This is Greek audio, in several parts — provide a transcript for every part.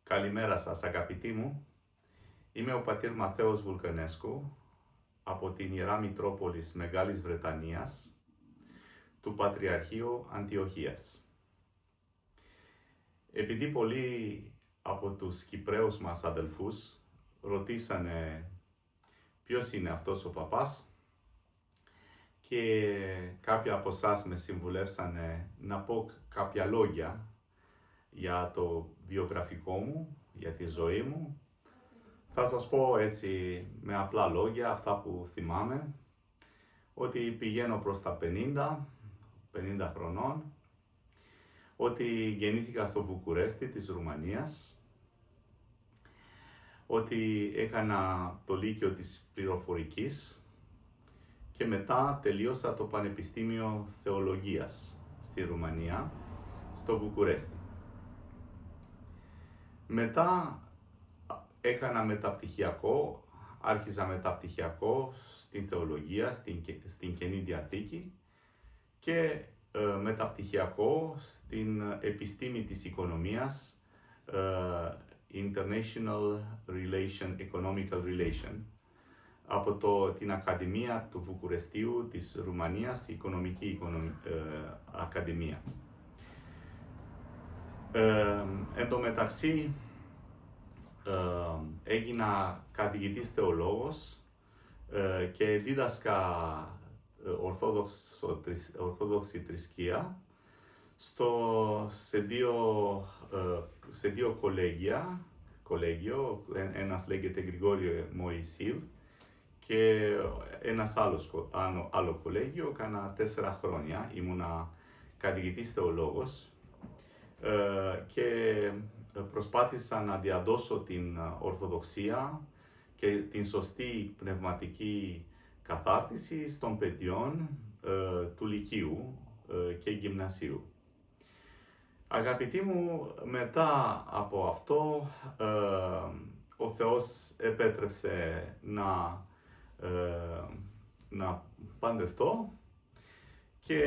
Καλημέρα σας αγαπητοί μου. Είμαι ο πατήρ Μαθαίος Βουλκανέσκου από την Ιερά Μητρόπολης Μεγάλης Βρετανίας του Πατριαρχείου Αντιοχίας. Επειδή πολλοί από τους Κυπραίους μας αδελφούς ρωτήσανε ποιος είναι αυτός ο παπάς και κάποιοι από εσάς με συμβουλεύσανε να πω κάποια λόγια για το βιογραφικό μου, για τη ζωή μου. Θα σας πω έτσι με απλά λόγια αυτά που θυμάμαι, ότι πηγαίνω προς τα 50 χρονών, ότι γεννήθηκα στο Βουκουρέστι της Ρουμανίας, ότι έκανα το Λύκειο της Πληροφορικής και μετά τελείωσα το Πανεπιστήμιο Θεολογίας στη Ρουμανία, στο Βουκουρέστι. Μετά έκανα μεταπτυχιακό, άρχιζα μεταπτυχιακό στην Θεολογία, στην Καινή Διαθήκη και μεταπτυχιακό στην Επιστήμη της Οικονομίας, International Relation, Economical Relation, από την Ακαδημία του Βουκουρεστίου της Ρουμανίας, η Οικονομική Ακαδημία. Εν τω μεταξύ έγινα καθηγητής θεολόγος και δίδασκα ορθόδοξη θρησκεία σε δύο κολέγιο, ένας λέγεται Γρηγόριο Μωυσήλ και ένας άλλο κολέγιο, κάνα 4 χρόνια ήμουνα καθηγητής θεολόγος και προσπάθησα να διαδώσω την Ορθοδοξία και την σωστή πνευματική κατάρτιση των παιδιών του Λυκείου και Γυμνασίου. Αγαπητοί μου, μετά από αυτό ο Θεός επέτρεψε να παντρευτώ και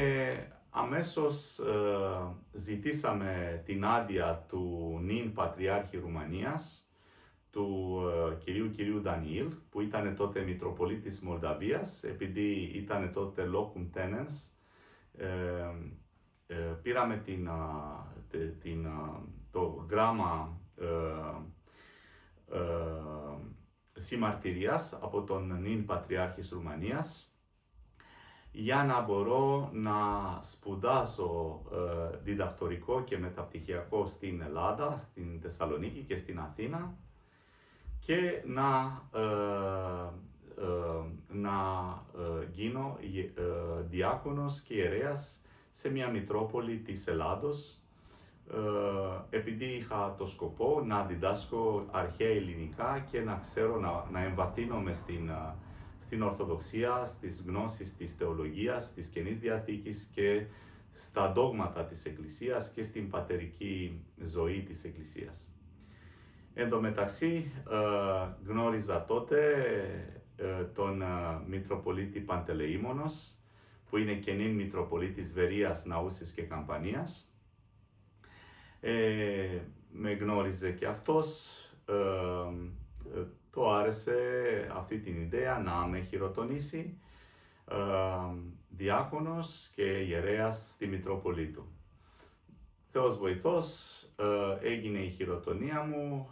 αμέσως ζητήσαμε την άδεια του νυν Πατριάρχη Ρουμανίας, του κυρίου Δανιήλ, που ήταν τότε Μητροπολίτης Μολδαβίας, επειδή ήταν τότε locum tenens. Πήραμε το γράμμα συμμαρτυρίας από τον νυν Πατριάρχη Ρουμανίας για να μπορώ να σπουδάσω διδακτορικό και μεταπτυχιακό στην Ελλάδα, στην Θεσσαλονίκη και στην Αθήνα και να γίνω διάκονος και ιερέας σε μια Μητρόπολη της Ελλάδος, επειδή είχα το σκοπό να διδάσκω αρχαία ελληνικά και να ξέρω να εμβαθύνομαι στην Ορθοδοξία, στις γνώσεις της θεολογίας, της Καινής Διαθήκης και στα δόγματα της Εκκλησίας και στην πατερική ζωή της Εκκλησίας. Εν τω μεταξύ γνώριζα τότε τον Μητροπολίτη Παντελεήμονος, που είναι και νυν Μητροπολίτης Βερίας, Ναούσης και Καμπανίας. Με γνώριζε και αυτός, το άρεσε αυτή την ιδέα να με χειροτονήσει διάκονος και ιερέας στη Μητρόπολη του. Θεός βοηθός, έγινε η χειροτονία μου,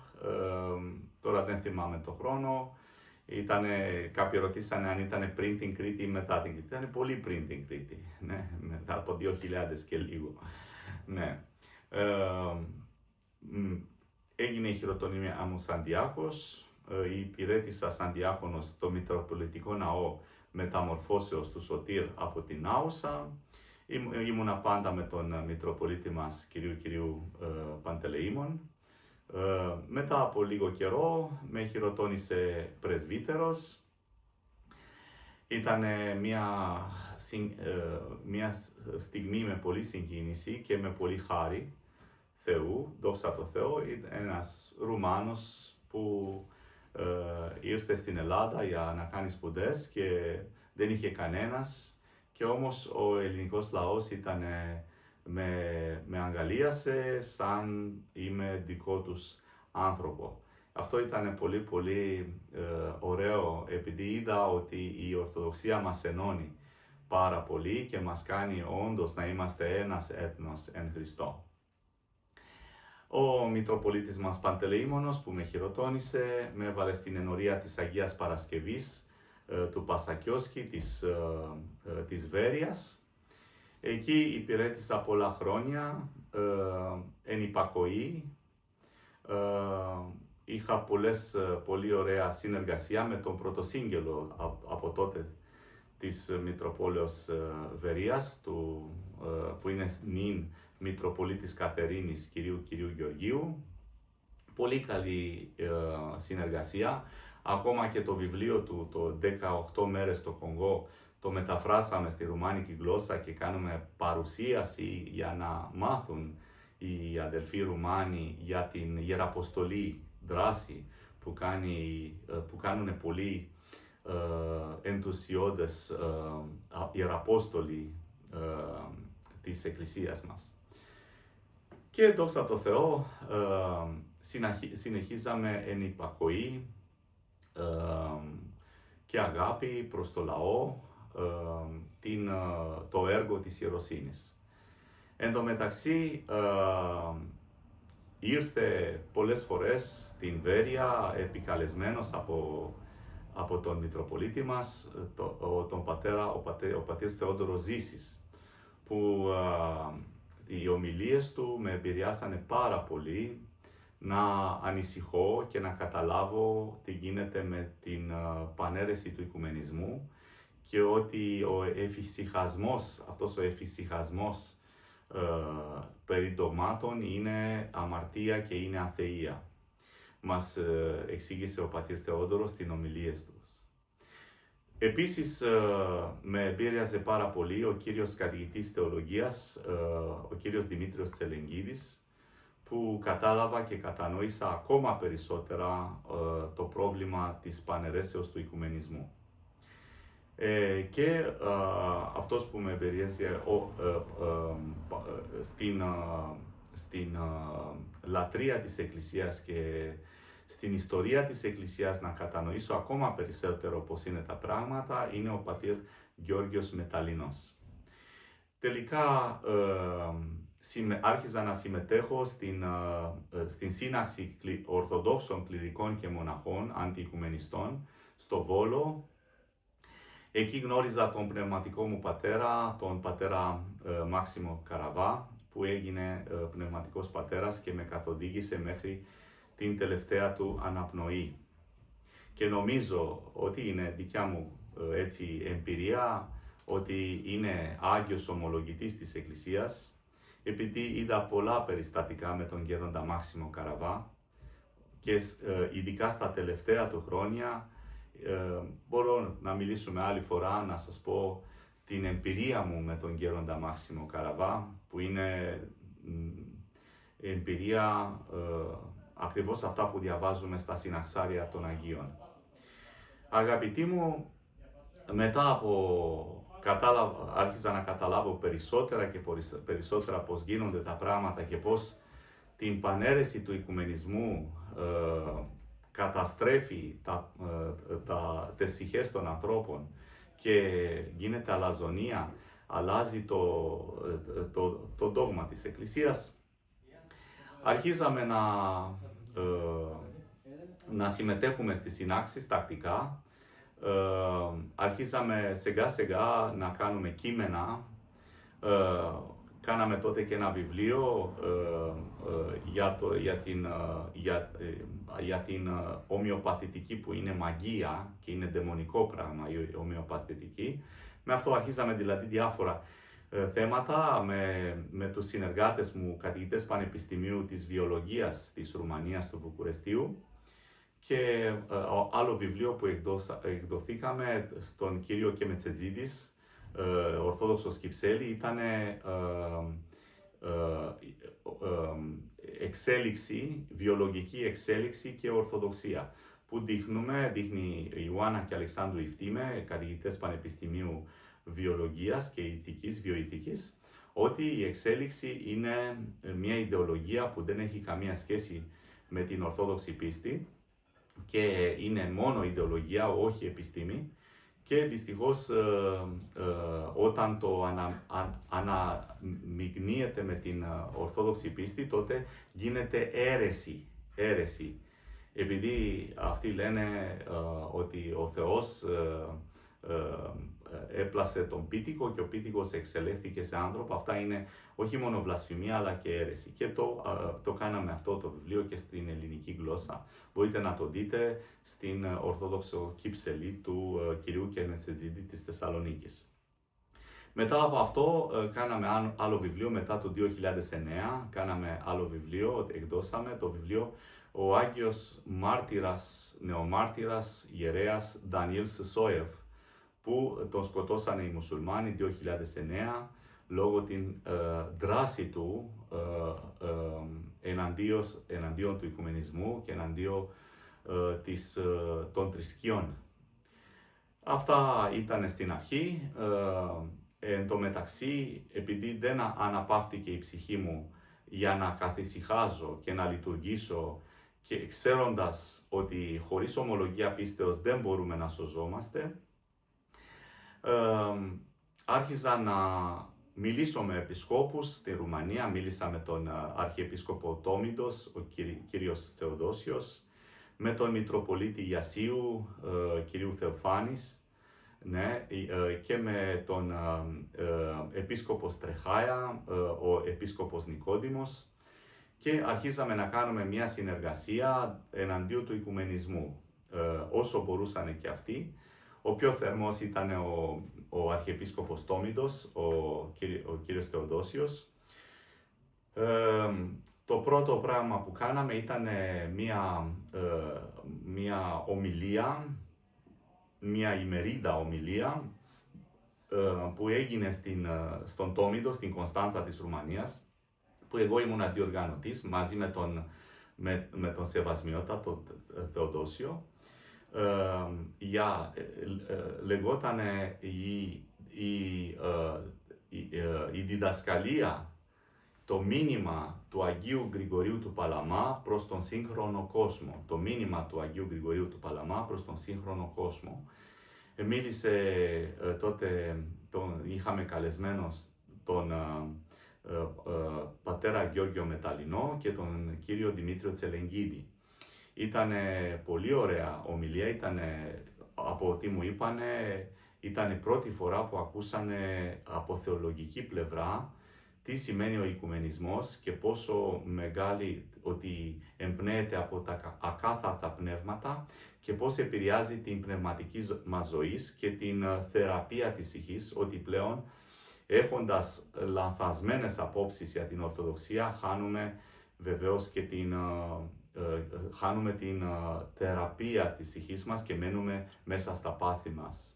τώρα δεν θυμάμαι το χρόνο. Κάποιοι ρωτήσανε αν ήταν πριν την Κρήτη ή μετά την Κρήτη. Ήταν πολύ πριν την Κρήτη, ναι, μετά από 2000 και λίγο. Ναι. Έγινε η χειροτονία μου σαν διάκος, υπηρέτησα σαν διάκονος στο Μητροπολιτικό Ναό Μεταμορφώσεως του Σωτήρ από την Άουσα. Ήμουνα πάντα με τον Μητροπολίτη μας, κυρίου Παντελεήμων. Μετά από λίγο καιρό με χειροτώνησε πρεσβύτερος. Ήταν μια στιγμή με πολύ συγκίνηση και με πολύ χάρη Θεού, δόξα τω Θεώ. Ένας Ρουμάνος που ήρθε στην Ελλάδα για να κάνει σπουδές και δεν είχε κανένας, και όμως ο ελληνικός λαός με αγκαλίασε σαν είμαι δικό τους άνθρωπο. Αυτό ήταν πολύ ωραίο, επειδή είδα ότι η Ορθοδοξία μας ενώνει πάρα πολύ και μας κάνει όντως να είμαστε ένας έθνος εν Χριστώ. Ο Μητροπολίτης μας Παντελεήμονος που με χειροτώνησε, με έβαλε στην ενορία της Αγίας Παρασκευής, του Πασακιώσκη, της Βέρειας. Εκεί υπηρέτησα πολλά χρόνια, εν υπακοή. Είχα πολύ ωραία συνεργασία με τον πρωτοσύγγελο από τότε της Μητροπόλεως Βερίας, που είναι νυν Μητροπολίτης Κατερίνης κυρίου Γεωργίου. Πολύ καλή συνεργασία. Ακόμα και το βιβλίο του, το 18 μέρες στο Κονγκό, το μεταφράσαμε στη ρουμάνικη γλώσσα και κάνουμε παρουσίαση για να μάθουν οι αδελφοί Ρουμάνοι για την ιεραποστολή δράση που κάνουν πολύ ενθουσιώδες ιεραπόστολοι της Εκκλησίας μας. Και δόξα τω Θεώ, συνεχίζαμε εν υπακοή και αγάπη προς το λαό, το έργο της ιεροσύνης. Εν τω μεταξύ, ήρθε πολλές φορές στην Βέρεια επικαλεσμένος από τον Μητροπολίτη μας, ο πατήρ Θεόδωρος Ζήσης, που οι ομιλίες του με επηρεάσανε πάρα πολύ να ανησυχώ και να καταλάβω τι γίνεται με την παναίρεση του οικουμενισμού και ότι αυτός ο εφησυχασμός περί δογμάτων είναι αμαρτία και είναι αθεία. Μας εξήγησε ο πατήρ Θεόδωρος στην ομιλίες του. Επίσης, με επηρέασε πάρα πολύ ο κύριος καθηγητής θεολογίας, ο κύριος Δημήτριος Τσελεγγίδης, που κατάλαβα και κατανόησα ακόμα περισσότερα το πρόβλημα της παναιρέσεως του οικουμενισμού. Και αυτός που με επηρέασε στην λατρεία της Εκκλησίας και στην ιστορία της Εκκλησίας να κατανοήσω ακόμα περισσότερο πώς είναι τα πράγματα, είναι ο πατήρ Γεώργιος Μεταλλινός. Τελικά άρχιζα να συμμετέχω στην σύναξη Ορθοδόξων κληρικών και μοναχών αντιοικουμενιστών στο Βόλο. Εκεί γνώριζα τον πνευματικό μου πατέρα, τον πατέρα Μάξιμο Καραβά, που έγινε πνευματικός πατέρας και με καθοδήγησε μέχρι την τελευταία του αναπνοή. Και νομίζω ότι είναι δικιά μου εμπειρία, ότι είναι Άγιος Ομολογητής της Εκκλησίας, επειδή είδα πολλά περιστατικά με τον γέροντα Μάξιμο Καραβά και ειδικά στα τελευταία του χρόνια, μπορώ να μιλήσουμε άλλη φορά, να σας πω την εμπειρία μου με τον γέροντα Μάξιμο Καραβά, που είναι εμπειρία ακριβώς αυτά που διαβάζουμε στα συναξάρια των Αγίων. Αγαπητοί μου, μετά άρχισα να καταλάβω περισσότερα και περισσότερα πώς γίνονται τα πράγματα και πώς την παναίρεση του οικουμενισμού καταστρέφει τις ψυχές των ανθρώπων και γίνεται αλαζονία, αλλάζει το δόγμα της Εκκλησίας. Αρχίζαμε να συμμετέχουμε στις συνάξεις τακτικά. Αρχίσαμε σιγά σιγά να κάνουμε κείμενα. Κάναμε τότε και ένα βιβλίο για την ομοιοπαθητική, που είναι μαγεία και είναι δαιμονικό πράγμα η ομοιοπαθητική. Με αυτό αρχίσαμε δηλαδή διάφορα θέματα με τους συνεργάτες μου, καθηγητές πανεπιστημίου της βιολογίας της Ρουμανίας, του Βουκουρεστίου. Και άλλο βιβλίο που εκδοθήκαμε στον κύριο Κεμετσετζίδης, Ορθόδοξος Κυψέλη, ήταν βιολογική εξέλιξη και ορθοδοξία, που δείχνει η Ιωάννα και Αλεξάνδρου Ιφτίμε, καθηγητές Πανεπιστημίου Βιολογίας και Βιοηθικής, ότι η εξέλιξη είναι μια ιδεολογία που δεν έχει καμία σχέση με την Ορθόδοξη πίστη και είναι μόνο ιδεολογία, όχι επιστήμη. Και δυστυχώς όταν το αναμειγνύεται με την Ορθόδοξη πίστη, τότε γίνεται αίρεση. Επειδή αυτοί λένε ότι ο Θεός έπλασε τον Πίτικο και ο Πίτικος εξελέχθηκε σε άνθρωπο, αυτά είναι όχι μόνο βλασφημία αλλά και αίρεση. Και το κάναμε αυτό το βιβλίο και στην ελληνική γλώσσα. Μπορείτε να το δείτε στην Ορθόδοξο Κύψελη του κυρίου Κερνετσετζίδη της Θεσσαλονίκης. Μετά από αυτό κάναμε άλλο βιβλίο, μετά το 2009 κάναμε άλλο βιβλίο, εκδώσαμε το βιβλίο «Ο Άγιος Μάρτυρας, Νεομάρτυρας, Ιερέας Ντανιήλ Σισόιεφ», που τον σκοτώσανε οι μουσουλμάνοι 2009 λόγω την δράση του εναντίον του οικουμενισμού και εναντίον των θρησκειών. Αυτά ήταν στην αρχή. Εν τω μεταξύ, επειδή δεν αναπαύτηκε η ψυχή μου για να καθησυχάζω και να λειτουργήσω και ξέροντας ότι χωρίς ομολογία πίστεως δεν μπορούμε να σωζόμαστε, άρχιζα να μιλήσω με επισκόπους στη Ρουμανία. Μίλησα με τον Αρχιεπίσκοπο Τόμηδος, ο κύριος Θεοδόσιος, με τον Μητροπολίτη Ιασίου, κύριου Θεοφάνης, ναι, και με τον Επίσκοπο Στρεχάια, ο Επίσκοπος Νικόδημος, και αρχίσαμε να κάνουμε μια συνεργασία εναντίον του οικουμενισμού, όσο μπορούσαν και αυτοί. Ο πιο θερμός ήταν ο Αρχιεπίσκοπος Τόμηδος, ο κύριος Θεοδόσιος. Το πρώτο πράγμα που κάναμε ήταν μια ομιλία, μια ημερίδα ομιλία που έγινε στον Τόμηδο, στην Κωνσταντσα της Ρουμανίας, που εγώ ήμουν αντιοργανωτής μαζί με τον Σεβασμιότατο Θεοδόσιο. Λεγότανε η διδασκαλία, το μήνυμα του Αγίου Γρηγορίου του Παλαμά προς τον σύγχρονο κόσμο. Το μήνυμα του Αγίου Γρηγορίου του Παλαμά προς τον σύγχρονο κόσμο. Μίλησε τότε, είχαμε καλεσμένος τον πατέρα Γιώργιο Μεταλλινό και τον κύριο Δημήτριο Τσελεγγίδη. Ήταν πολύ ωραία ομιλία, από ό,τι μου είπανε, ήταν η πρώτη φορά που ακούσανε από θεολογική πλευρά τι σημαίνει ο οικουμενισμός και πόσο μεγάλη ότι εμπνέεται από τα ακάθαρτα πνεύματα και πώς επηρεάζει την πνευματική μας ζωή και την θεραπεία της ψυχής, ότι πλέον έχοντας λανθασμένες απόψεις για την Ορθοδοξία χάνουμε βεβαίως και χάνουμε την θεραπεία της ψυχής μας και μένουμε μέσα στα πάθη μας.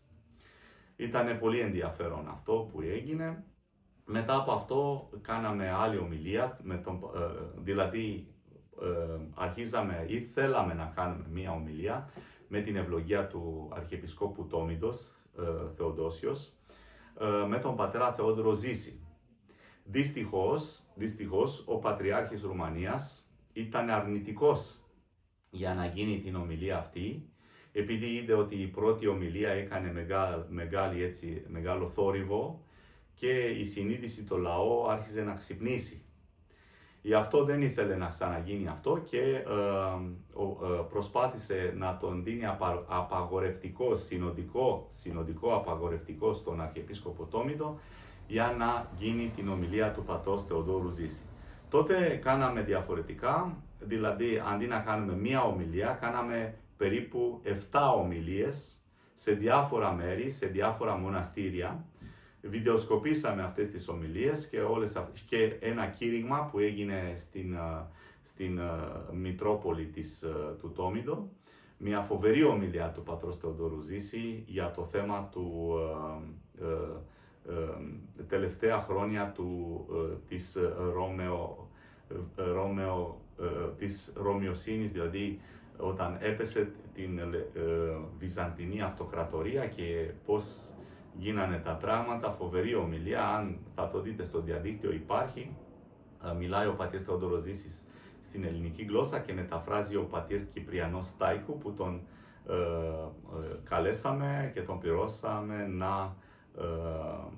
Ήταν πολύ ενδιαφέρον αυτό που έγινε. Μετά από αυτό κάναμε άλλη ομιλία, δηλαδή αρχίζαμε ή θέλαμε να κάνουμε μία ομιλία με την ευλογία του Αρχιεπισκόπου Τόμηδος, Θεοδόσιος, με τον πατέρα Θεόδωρο Ζήση. Δυστυχώς, ο Πατριάρχης Ρουμανίας ήταν αρνητικός για να γίνει την ομιλία αυτή, επειδή είδε ότι η πρώτη ομιλία έκανε μεγάλο θόρυβο και η συνείδηση του λαού άρχιζε να ξυπνήσει. Γι' αυτό δεν ήθελε να ξαναγίνει αυτό και προσπάθησε να τον δίνει απαγορευτικό, συνοδικό απαγορευτικό στον Αρχιεπίσκοπο Τόμηδο για να γίνει την ομιλία του πατρός Θεοδόρου Ζήση. Τότε κάναμε διαφορετικά, δηλαδή αντί να κάνουμε μία ομιλία, κάναμε περίπου 7 ομιλίες σε διάφορα μέρη, σε διάφορα μοναστήρια. Βιντεοσκοπήσαμε αυτές τις ομιλίες και ένα κήρυγμα που έγινε στην Μητρόπολη του Τόμηδο. Μια φοβερή ομιλία του πατρός Θεοδόρου Ζήση για το θέμα του τελευταία χρόνια της Ρωμιοσύνης, δηλαδή όταν έπεσε την Βυζαντινή Αυτοκρατορία και πώς γίνανε τα πράγματα. Φοβερή ομιλία, αν θα το δείτε στο διαδίκτυο υπάρχει. Μιλάει ο πατήρ Θεόδωρος Ζήσης στην ελληνική γλώσσα και μεταφράζει ο πατήρ Κυπριανός Στάικου, που τον καλέσαμε και τον πληρώσαμε να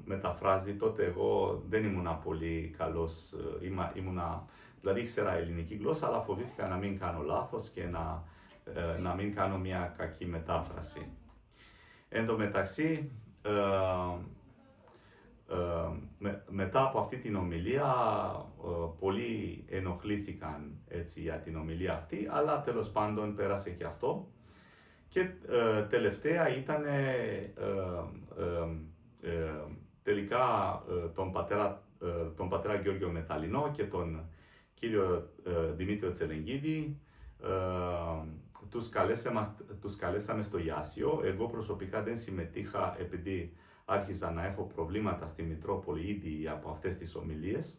μεταφράζει. Τότε εγώ δεν ήμουνα πολύ καλός, δηλαδή ήξερα ελληνική γλώσσα, αλλά φοβήθηκα να μην κάνω λάθος και να μην κάνω μια κακή μετάφραση. Εν τω μεταξύ, μετά από αυτή την ομιλία, πολλοί ενοχλήθηκαν έτσι για την ομιλία αυτή, αλλά τέλος πάντων πέρασε και αυτό. Και τελευταία ήταν τελικά τον πατέρα Γιώργιο Μεταλλινό και τον κύριο Δημήτριο Τσελεγγίδη. Τους καλέσαμε στο Ιάσιο. Εγώ προσωπικά δεν συμμετείχα επειδή άρχιζα να έχω προβλήματα στη Μητρόπολη ήδη από αυτές τις ομιλίες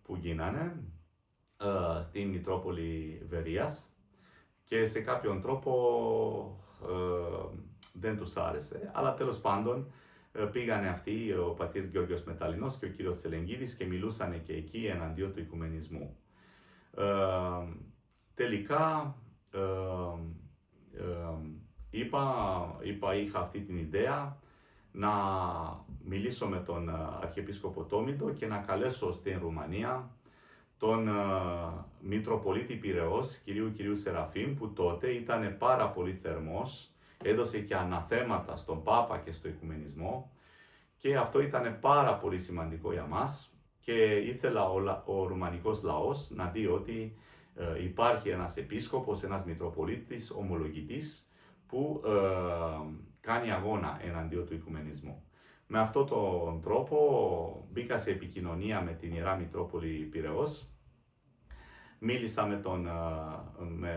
που γίνανε στη Μητρόπολη Βερίας και σε κάποιον τρόπο δεν τους άρεσε, αλλά τέλος πάντων πήγανε αυτοί, ο πατήρ Γιώργος Μεταλλινός και ο κύριος Τσελεγγίδης, και μιλούσανε και εκεί εναντίον του οικουμενισμού. Τελικά είχα αυτή την ιδέα να μιλήσω με τον Αρχιεπίσκοπο Τόμηντο και να καλέσω στην Ρουμανία τον Μητροπολίτη Πειραιώς, κυρίου Σεραφείμ, που τότε ήταν πάρα πολύ θερμός, έδωσε και αναθέματα στον Πάπα και στο οικουμενισμό, και αυτό ήταν πάρα πολύ σημαντικό για μας, και ήθελα ο ρουμανικός λαός να δει ότι υπάρχει ένας επίσκοπος, ένας Μητροπολίτης, ομολογητής, που κάνει αγώνα εναντίον του οικουμενισμού. Με αυτόν τον τρόπο μπήκα σε επικοινωνία με την Ιερά Μητρόπολη Πειραιώς. Μίλησα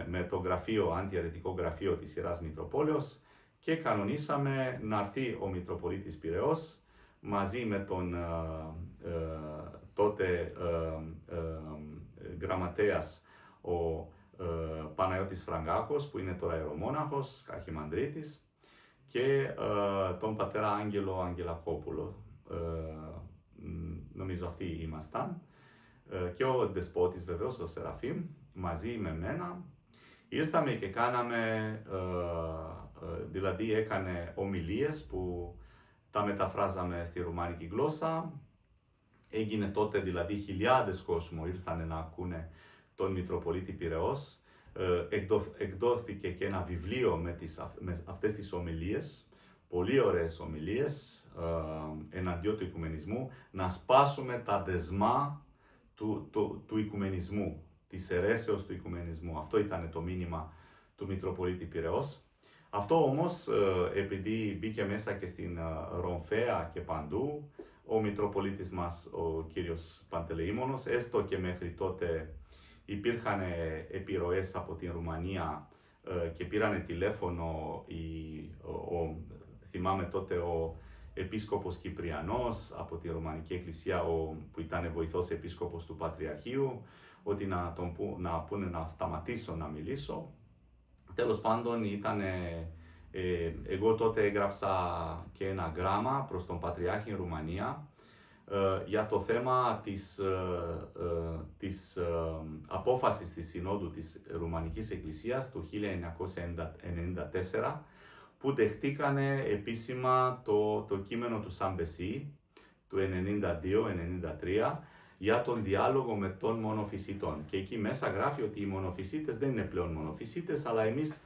με το γραφείο, αντιαιρετικό γραφείο της Ιεράς Μητροπόλεως, και κανονίσαμε να έρθει ο Μητροπολίτης Πειραιώς μαζί με τον τότε γραμματέας ο Παναγιώτης Φραγκάκος, που είναι τώρα ιερομόναχος, αρχιμανδρίτης, και τον πατέρα Άγγελο Αγγελακόπουλο. Νομίζω αυτοί ήμασταν. Και ο Δεσπότης βεβαίως, ο Σεραφείμ, μαζί με μένα. Ήρθαμε και κάναμε, δηλαδή έκανε ομιλίες που τα μεταφράζαμε στη ρουμάνικη γλώσσα. Έγινε τότε δηλαδή χιλιάδες κόσμο ήρθανε να ακούνε τον Μητροπολίτη Πειραιώς. Εκδόθηκε και ένα βιβλίο με αυτές τις ομιλίες, πολύ ωραίες ομιλίες εναντίον του οικουμενισμού, να σπάσουμε τα δεσμά του οικουμενισμού, της αιρέσεως του οικουμενισμού. Αυτό ήταν το μήνυμα του Μητροπολίτη Πειραιώς. Αυτό όμως, επειδή μπήκε μέσα και στην Ρομφαία και παντού, ο Μητροπολίτης μας, ο κύριος Παντελεήμονος, έστω και μέχρι τότε υπήρχαν επιρροές από την Ρουμανία και πήρανε τηλέφωνο, θυμάμαι τότε ο Επίσκοπος Κυπριανός από τη Ρωμανική Εκκλησία, που ήταν βοηθός επίσκοπος του Πατριαρχείου, ότι να πούνε να σταματήσω να μιλήσω. Τέλος πάντων, εγώ τότε έγραψα και ένα γράμμα προς τον Πατριάρχη Ρουμανία για το θέμα της απόφασης της Συνόδου της Ρουμανικής Εκκλησίας του 1994, που δεχτήκανε επίσημα το κείμενο του Σαμπεσί του 1992-1993 για τον διάλογο με των μονοφυσιτών. Και εκεί μέσα γράφει ότι οι μονοφυσίτες δεν είναι πλέον μονοφυσίτες, αλλά εμείς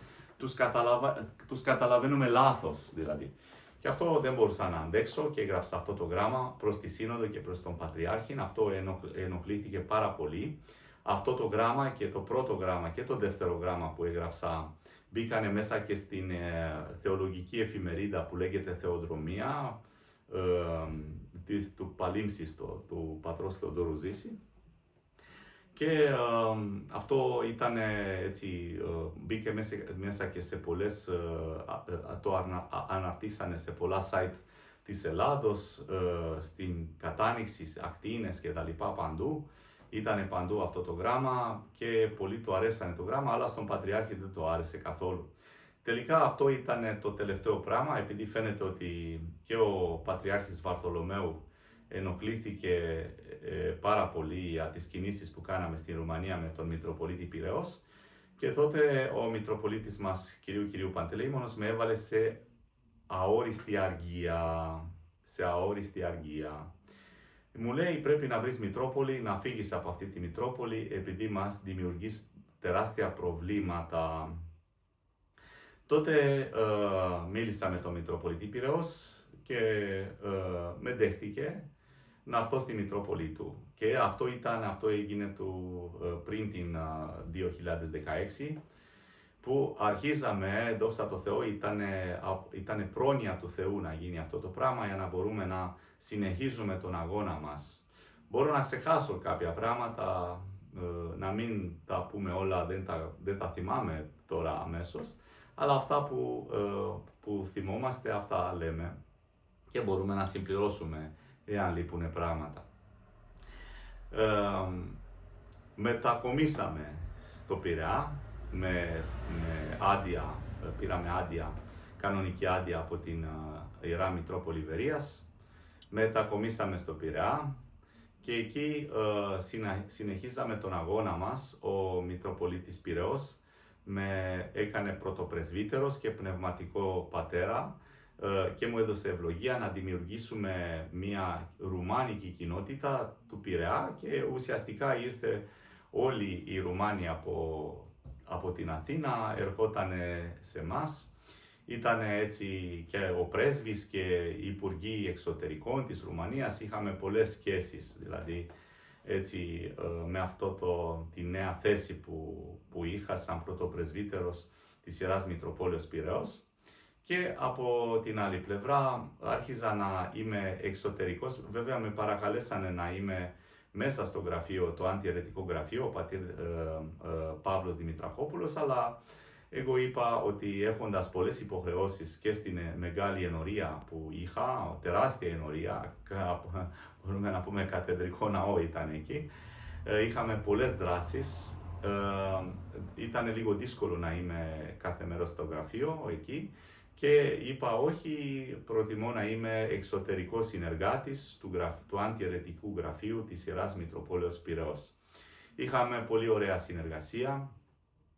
τους καταλαβαίνουμε λάθος δηλαδή. Και αυτό δεν μπορούσα να αντέξω και έγραψα αυτό το γράμμα προς τη Σύνοδο και προς τον Πατριάρχη. Αυτό ενοχλήθηκε πάρα πολύ. Αυτό το γράμμα και το πρώτο γράμμα και το δεύτερο γράμμα που έγραψα μπήκανε μέσα και στην θεολογική εφημερίδα που λέγεται Θεοδρομία, του Παλίμσιστο, του πατρός Θεοδόρου Ζήση. Και αυτό ήταν έτσι, μπήκε μέσα και σε πολλές, το αναρτήσανε σε πολλά site της Ελλάδος, στην Κατάνοιξη, Ακτίνες και τα λοιπά παντού. Ήτανε παντού αυτό το γράμμα και πολλοί το αρέσανε το γράμμα, αλλά στον Πατριάρχη δεν το άρεσε καθόλου. Τελικά αυτό ήταν το τελευταίο πράγμα, επειδή φαίνεται ότι και ο Πατριάρχης Βαρθολομαίου ενοχλήθηκε πάρα πολύ για τις κινήσεις που κάναμε στη Ρουμανία με τον Μητροπολίτη Πειραιώς και τότε ο Μητροπολίτης μας, κυρίου Παντελεήμονος, με έβαλε σε αόριστη αργία. Μου λέει πρέπει να βρεις Μητρόπολη, να φύγεις από αυτή τη Μητρόπολη επειδή μας δημιουργείς τεράστια προβλήματα. Τότε μίλησα με τον Μητροπολίτη Πειραιώς και με δέχτηκε να έρθω στη Μητρόπολη του. Και αυτό έγινε πριν την 2016, που αρχίζαμε, δόξα τω Θεώ, ήταν πρόνοια του Θεού να γίνει αυτό το πράγμα για να μπορούμε να συνεχίζουμε τον αγώνα μας. Μπορώ να ξεχάσω κάποια πράγματα, να μην τα πούμε όλα, δεν τα θυμάμαι τώρα αμέσως, αλλά αυτά που θυμόμαστε, αυτά λέμε και μπορούμε να συμπληρώσουμε εάν λείπουν πράγματα. Μετακομίσαμε στο Πειραιά με άδεια, πήραμε άδεια, κανονική άδεια από την Ιερά Μητρόπολη Βερίας. Μετακομίσαμε στο Πειραιά και εκεί συνεχίζαμε τον αγώνα μας. Ο Μητροπολίτης Πειραιώς με έκανε πρωτοπρεσβύτερος και πνευματικό πατέρα και μου έδωσε ευλογία να δημιουργήσουμε μια ρουμάνικη κοινότητα του Πειραιά και ουσιαστικά ήρθε όλοι οι Ρουμάνοι από την Αθήνα, ερχόταν σε εμάς. Ήταν έτσι και ο πρέσβης και οι υπουργοί εξωτερικών της Ρουμανίας, είχαμε πολλές σχέσεις, δηλαδή έτσι με τη νέα θέση που είχα σαν πρωτοπρεσβύτερος της Ιεράς Μητροπόλεως Πειραιώς. Και από την άλλη πλευρά άρχιζα να είμαι εξωτερικός. Βέβαια με παρακαλέσανε να είμαι μέσα στο γραφείο, το αντιαιρετικό γραφείο, ο πατήρ Παύλος Δημητραχόπουλος, αλλά εγώ είπα ότι έχοντας πολλές υποχρεώσεις και στην μεγάλη ενορία που είχα, τεράστια ενορία, μπορούμε να πούμε κατεδρικό ναό ήταν εκεί, είχαμε πολλές δράσεις, ήταν λίγο δύσκολο να είμαι κάθε μέρα στο γραφείο εκεί και είπα όχι, προτιμώ να είμαι εξωτερικός συνεργάτης του αντιαιρετικού γραφείου της Ιεράς Μητροπόλεως Πειραιώς. Είχαμε πολύ ωραία συνεργασία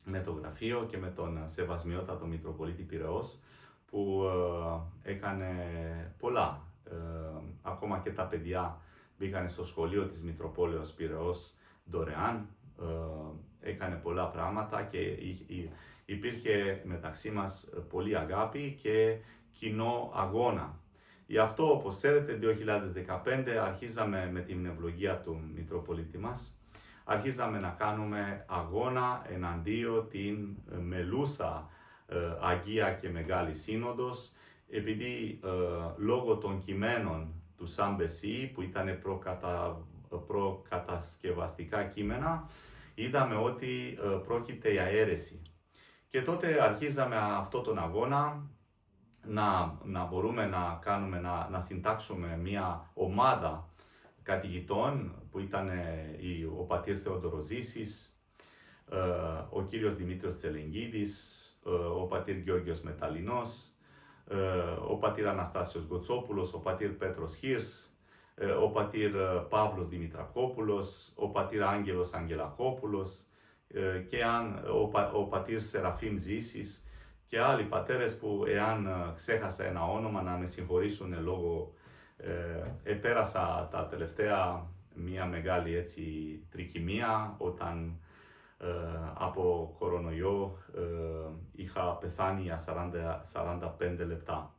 με το γραφείο και με τον Σεβασμιότατο Μητροπολίτη Πειραιώς που έκανε πολλά. Ακόμα και τα παιδιά μπήκαν στο σχολείο της Μητροπόλεως Πειραιώς δωρεάν. Έκανε πολλά πράγματα και υπήρχε μεταξύ μας πολύ αγάπη και κοινό αγώνα. Γι' αυτό, όπως ξέρετε, 2015 αρχίζαμε με την ευλογία του Μητροπολίτη μας. Αρχίζαμε να κάνουμε αγώνα εναντίον την μελούσα Αγία και Μεγάλη Σύνοδος, επειδή λόγω των κειμένων του Σαμπεσί, που ήταν προκατασκευαστικά κείμενα, είδαμε ότι πρόκειται για αίρεση. Και τότε αρχίζαμε αυτό τον αγώνα να μπορούμε να συντάξουμε μια ομάδα καθηγητών που ήταν ο πατήρ Θεόδωρος Ζήσης, ο κύριος Δημήτριος Τσελεγγίδης, ο πατήρ Γιώργος Μεταλλινός, ο πατήρ Αναστάσιος Γκοτσόπουλος, ο πατήρ Πέτρος Χίρς, ο πατήρ Παύλος Δημητρακόπουλος, ο πατήρ Άγγελος Αγγελακόπουλος και ο πατήρ Σεραφείμ Ζήσης και άλλοι πατέρες που εάν ξέχασα ένα όνομα να με συγχωρήσουν λόγω επέρασα τα τελευταία μια μεγάλη έτσι τρικυμία όταν από κορονοϊό είχα πεθάνει για 45 λεπτά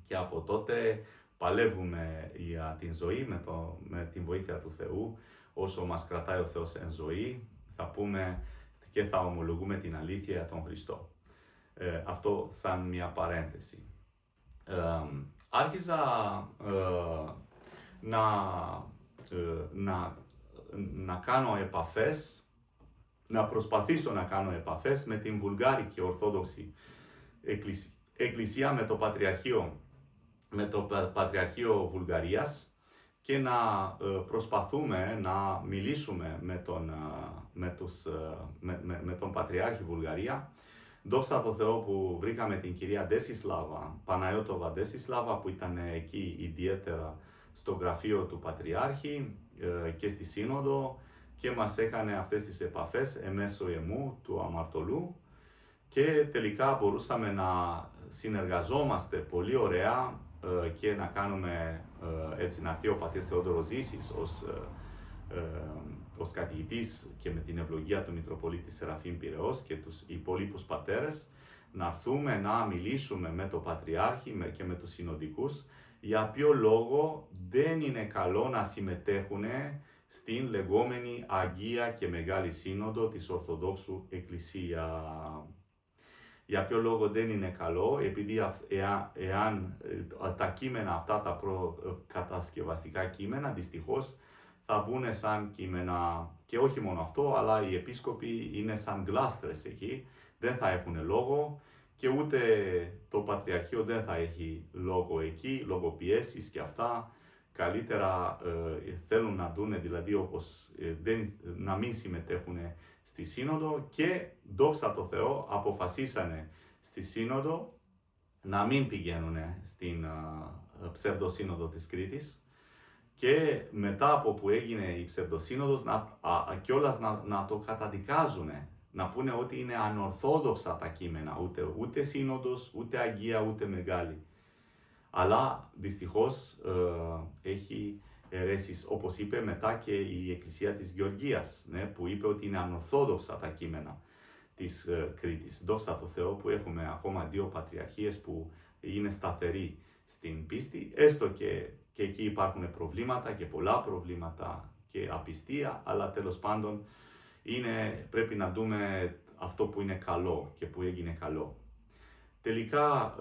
και από τότε παλεύουμε για την ζωή με την βοήθεια του Θεού. Όσο μας κρατάει ο Θεός εν ζωή θα πούμε και θα ομολογούμε την αλήθεια για τον Χριστό. Αυτό σαν μια παρένθεση. Άρχιζα να κάνω επαφές, να προσπαθήσω να κάνω επαφές με την Βουλγάρικη Ορθόδοξη Εκκλησία, με το Πατριαρχείο Βουλγαρίας και να προσπαθούμε να μιλήσουμε με τον Πατριάρχη Βουλγαρία. Δόξα τω Θεώ που βρήκαμε την κυρία Ντέσισλάβα, Παναγιώτοβα Ντέσισλάβα, που ήταν εκεί ιδιαίτερα στο γραφείο του Πατριάρχη και στη Σύνοδο και μας έκανε αυτές τις επαφές εμέσω εμού του αμαρτωλού και τελικά μπορούσαμε να συνεργαζόμαστε πολύ ωραία και να κάνουμε έτσι να έρθει ο πατήρ Θεόδωρος Ζήσης ως καθηγητής και με την ευλογία του Μητροπολίτη Σεραφείμ Πειραιώς και τους υπόλοιπους πατέρες να έρθουμε να μιλήσουμε με τον Πατριάρχη και με τους συνοδικούς για ποιο λόγο δεν είναι καλό να συμμετέχουν στην λεγόμενη Αγία και Μεγάλη Σύνοδο της Ορθοδόξου Εκκλησία. Για ποιο λόγο δεν είναι καλό, επειδή εάν τα κείμενα αυτά, τα προκατασκευαστικά κείμενα, δυστυχώς θα μπουν σαν κείμενα, και όχι μόνο αυτό, αλλά οι επίσκοποι είναι σαν γλάστρες εκεί, δεν θα έχουν λόγο και ούτε το Πατριαρχείο δεν θα έχει λόγο εκεί, λόγω πιέσεις και αυτά. Καλύτερα θέλουν να δουν, δηλαδή να μην συμμετέχουν στη Σύνοδο και δόξα τω Θεώ αποφασίσανε στη Σύνοδο να μην πηγαίνουν στην ψευδοσύνοδο της Κρήτης και μετά από που έγινε η ψευδοσύνοδος κιόλας να το καταδικάζουν, να πούνε ότι είναι ανορθόδοξα τα κείμενα, ούτε σύνοδος, ούτε Αγία, ούτε Μεγάλη. Αλλά δυστυχώς έχει αιρέσεις, όπως είπε μετά και η Εκκλησία της Γεωργίας, που είπε ότι είναι ανορθόδοξα τα κείμενα της Κρήτης. Δόξα τω Θεώ που έχουμε ακόμα 2 πατριαρχίες που είναι σταθεροί στην πίστη, έστω και εκεί υπάρχουν προβλήματα και πολλά προβλήματα και απιστία, αλλά τέλος πάντων πρέπει να δούμε αυτό που είναι καλό και που έγινε καλό. Τελικά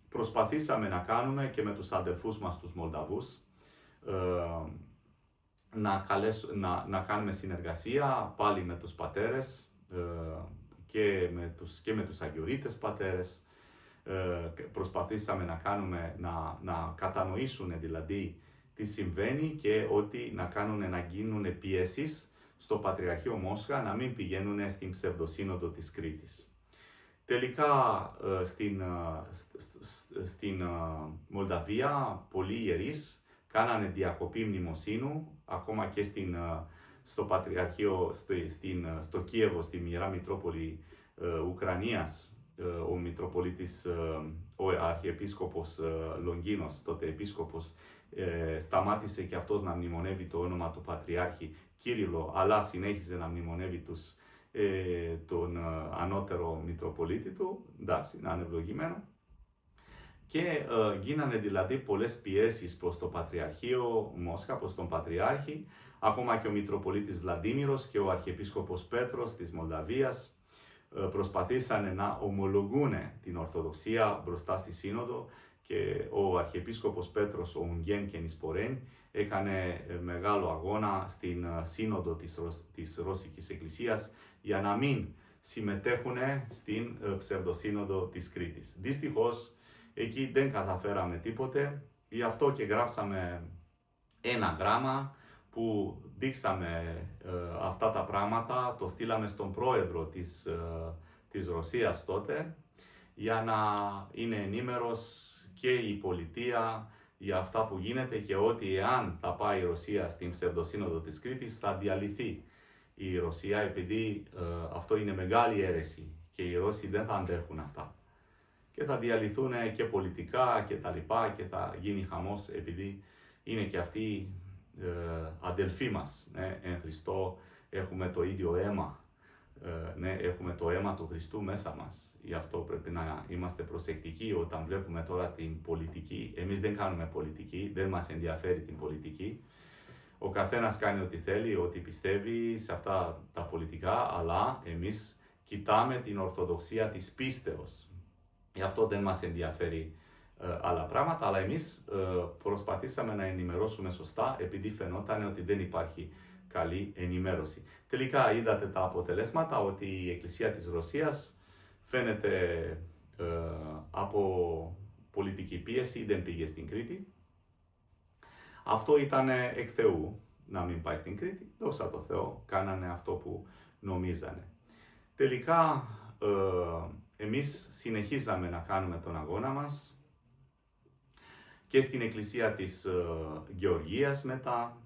προσπαθήσαμε να κάνουμε και με τους αδελφούς μας τους Μολδαβούς να κάνουμε συνεργασία πάλι με τους πατέρες και με τους αγιορείτες πατέρες. Προσπαθήσαμε να κατανοήσουν δηλαδή τι συμβαίνει και ότι να γίνουν πιέσεις στο Πατριαρχείο Μόσχα να μην πηγαίνουν στην ψευδοσύνοδο της Κρήτης. Τελικά στην Μολδαβία πολλοί ιερείς κάνανε διακοπή μνημοσύνου, ακόμα και στο Πατριαρχείο, στο Κίεβο, στη Ιερά Μητρόπολη Ουκρανίας, ο Μητροπολίτης, ο Αρχιεπίσκοπος Λονγκίνος, τότε επίσκοπος, σταμάτησε και αυτός να μνημονεύει το όνομα του Πατριάρχη Κύριλλο, αλλά συνέχιζε να μνημονεύει τον ανώτερο Μητροπολίτη του, εντάξει, να είναι ευλογημένο. Και γίνανε δηλαδή πολλές πιέσεις προς το Πατριαρχείο Μόσχα, προς τον Πατριάρχη, ακόμα και ο Μητροπολίτης Βλαντίμηρος και ο Αρχιεπίσκοπος Πέτρος της Μολδαβίας προσπαθήσανε να ομολογούν την Ορθοδοξία μπροστά στη Σύνοδο και ο Αρχιεπίσκοπος Πέτρος, ο Ουγγέν και Νησπορέν, έκανε μεγάλο αγώνα στην Σύνοδο της Ρώσικης Εκκλησίας για να μην συμμετέχουν στην ψευδοσύνοδο της Κρήτης. Δυστυχώς, εκεί δεν καταφέραμε τίποτε, γι' αυτό και γράψαμε ένα γράμμα που δείξαμε αυτά τα πράγματα, το στείλαμε στον πρόεδρο της Ρωσίας τότε, για να είναι ενήμερος και η πολιτεία για αυτά που γίνεται και ότι εάν θα πάει η Ρωσία στην ψευδοσύνοδο της Κρήτης θα διαλυθεί η Ρωσία, επειδή αυτό είναι μεγάλη αίρεση και οι Ρώσοι δεν θα αντέχουν αυτά. Και θα διαλυθούν και πολιτικά και τα λοιπά και θα γίνει χαμός, επειδή είναι και αυτοί αδελφοί μας. Εν Χριστώ έχουμε το ίδιο αίμα. Έχουμε το αίμα του Χριστού μέσα μας. Γι' αυτό πρέπει να είμαστε προσεκτικοί όταν βλέπουμε τώρα την πολιτική. Εμείς δεν κάνουμε πολιτική, δεν μας ενδιαφέρει την πολιτική. Ο καθένας κάνει ό,τι θέλει, ό,τι πιστεύει σε αυτά τα πολιτικά, αλλά εμείς κοιτάμε την ορθοδοξία της πίστεως. Γι' αυτό δεν μας ενδιαφέρει άλλα πράγματα, αλλά εμείς προσπαθήσαμε να ενημερώσουμε σωστά, επειδή φαινόταν ότι δεν υπάρχει καλή ενημέρωση. Τελικά είδατε τα αποτελέσματα, ότι η Εκκλησία της Ρωσίας φαίνεται από πολιτική πίεση δεν πήγε στην Κρήτη. Αυτό ήταν εκ Θεού, να μην πάει στην Κρήτη. Δόξα τω Θεώ, κάνανε αυτό που νομίζανε. Τελικά εμείς συνεχίζαμε να κάνουμε τον αγώνα μας και στην εκκλησία της Γεωργίας μετά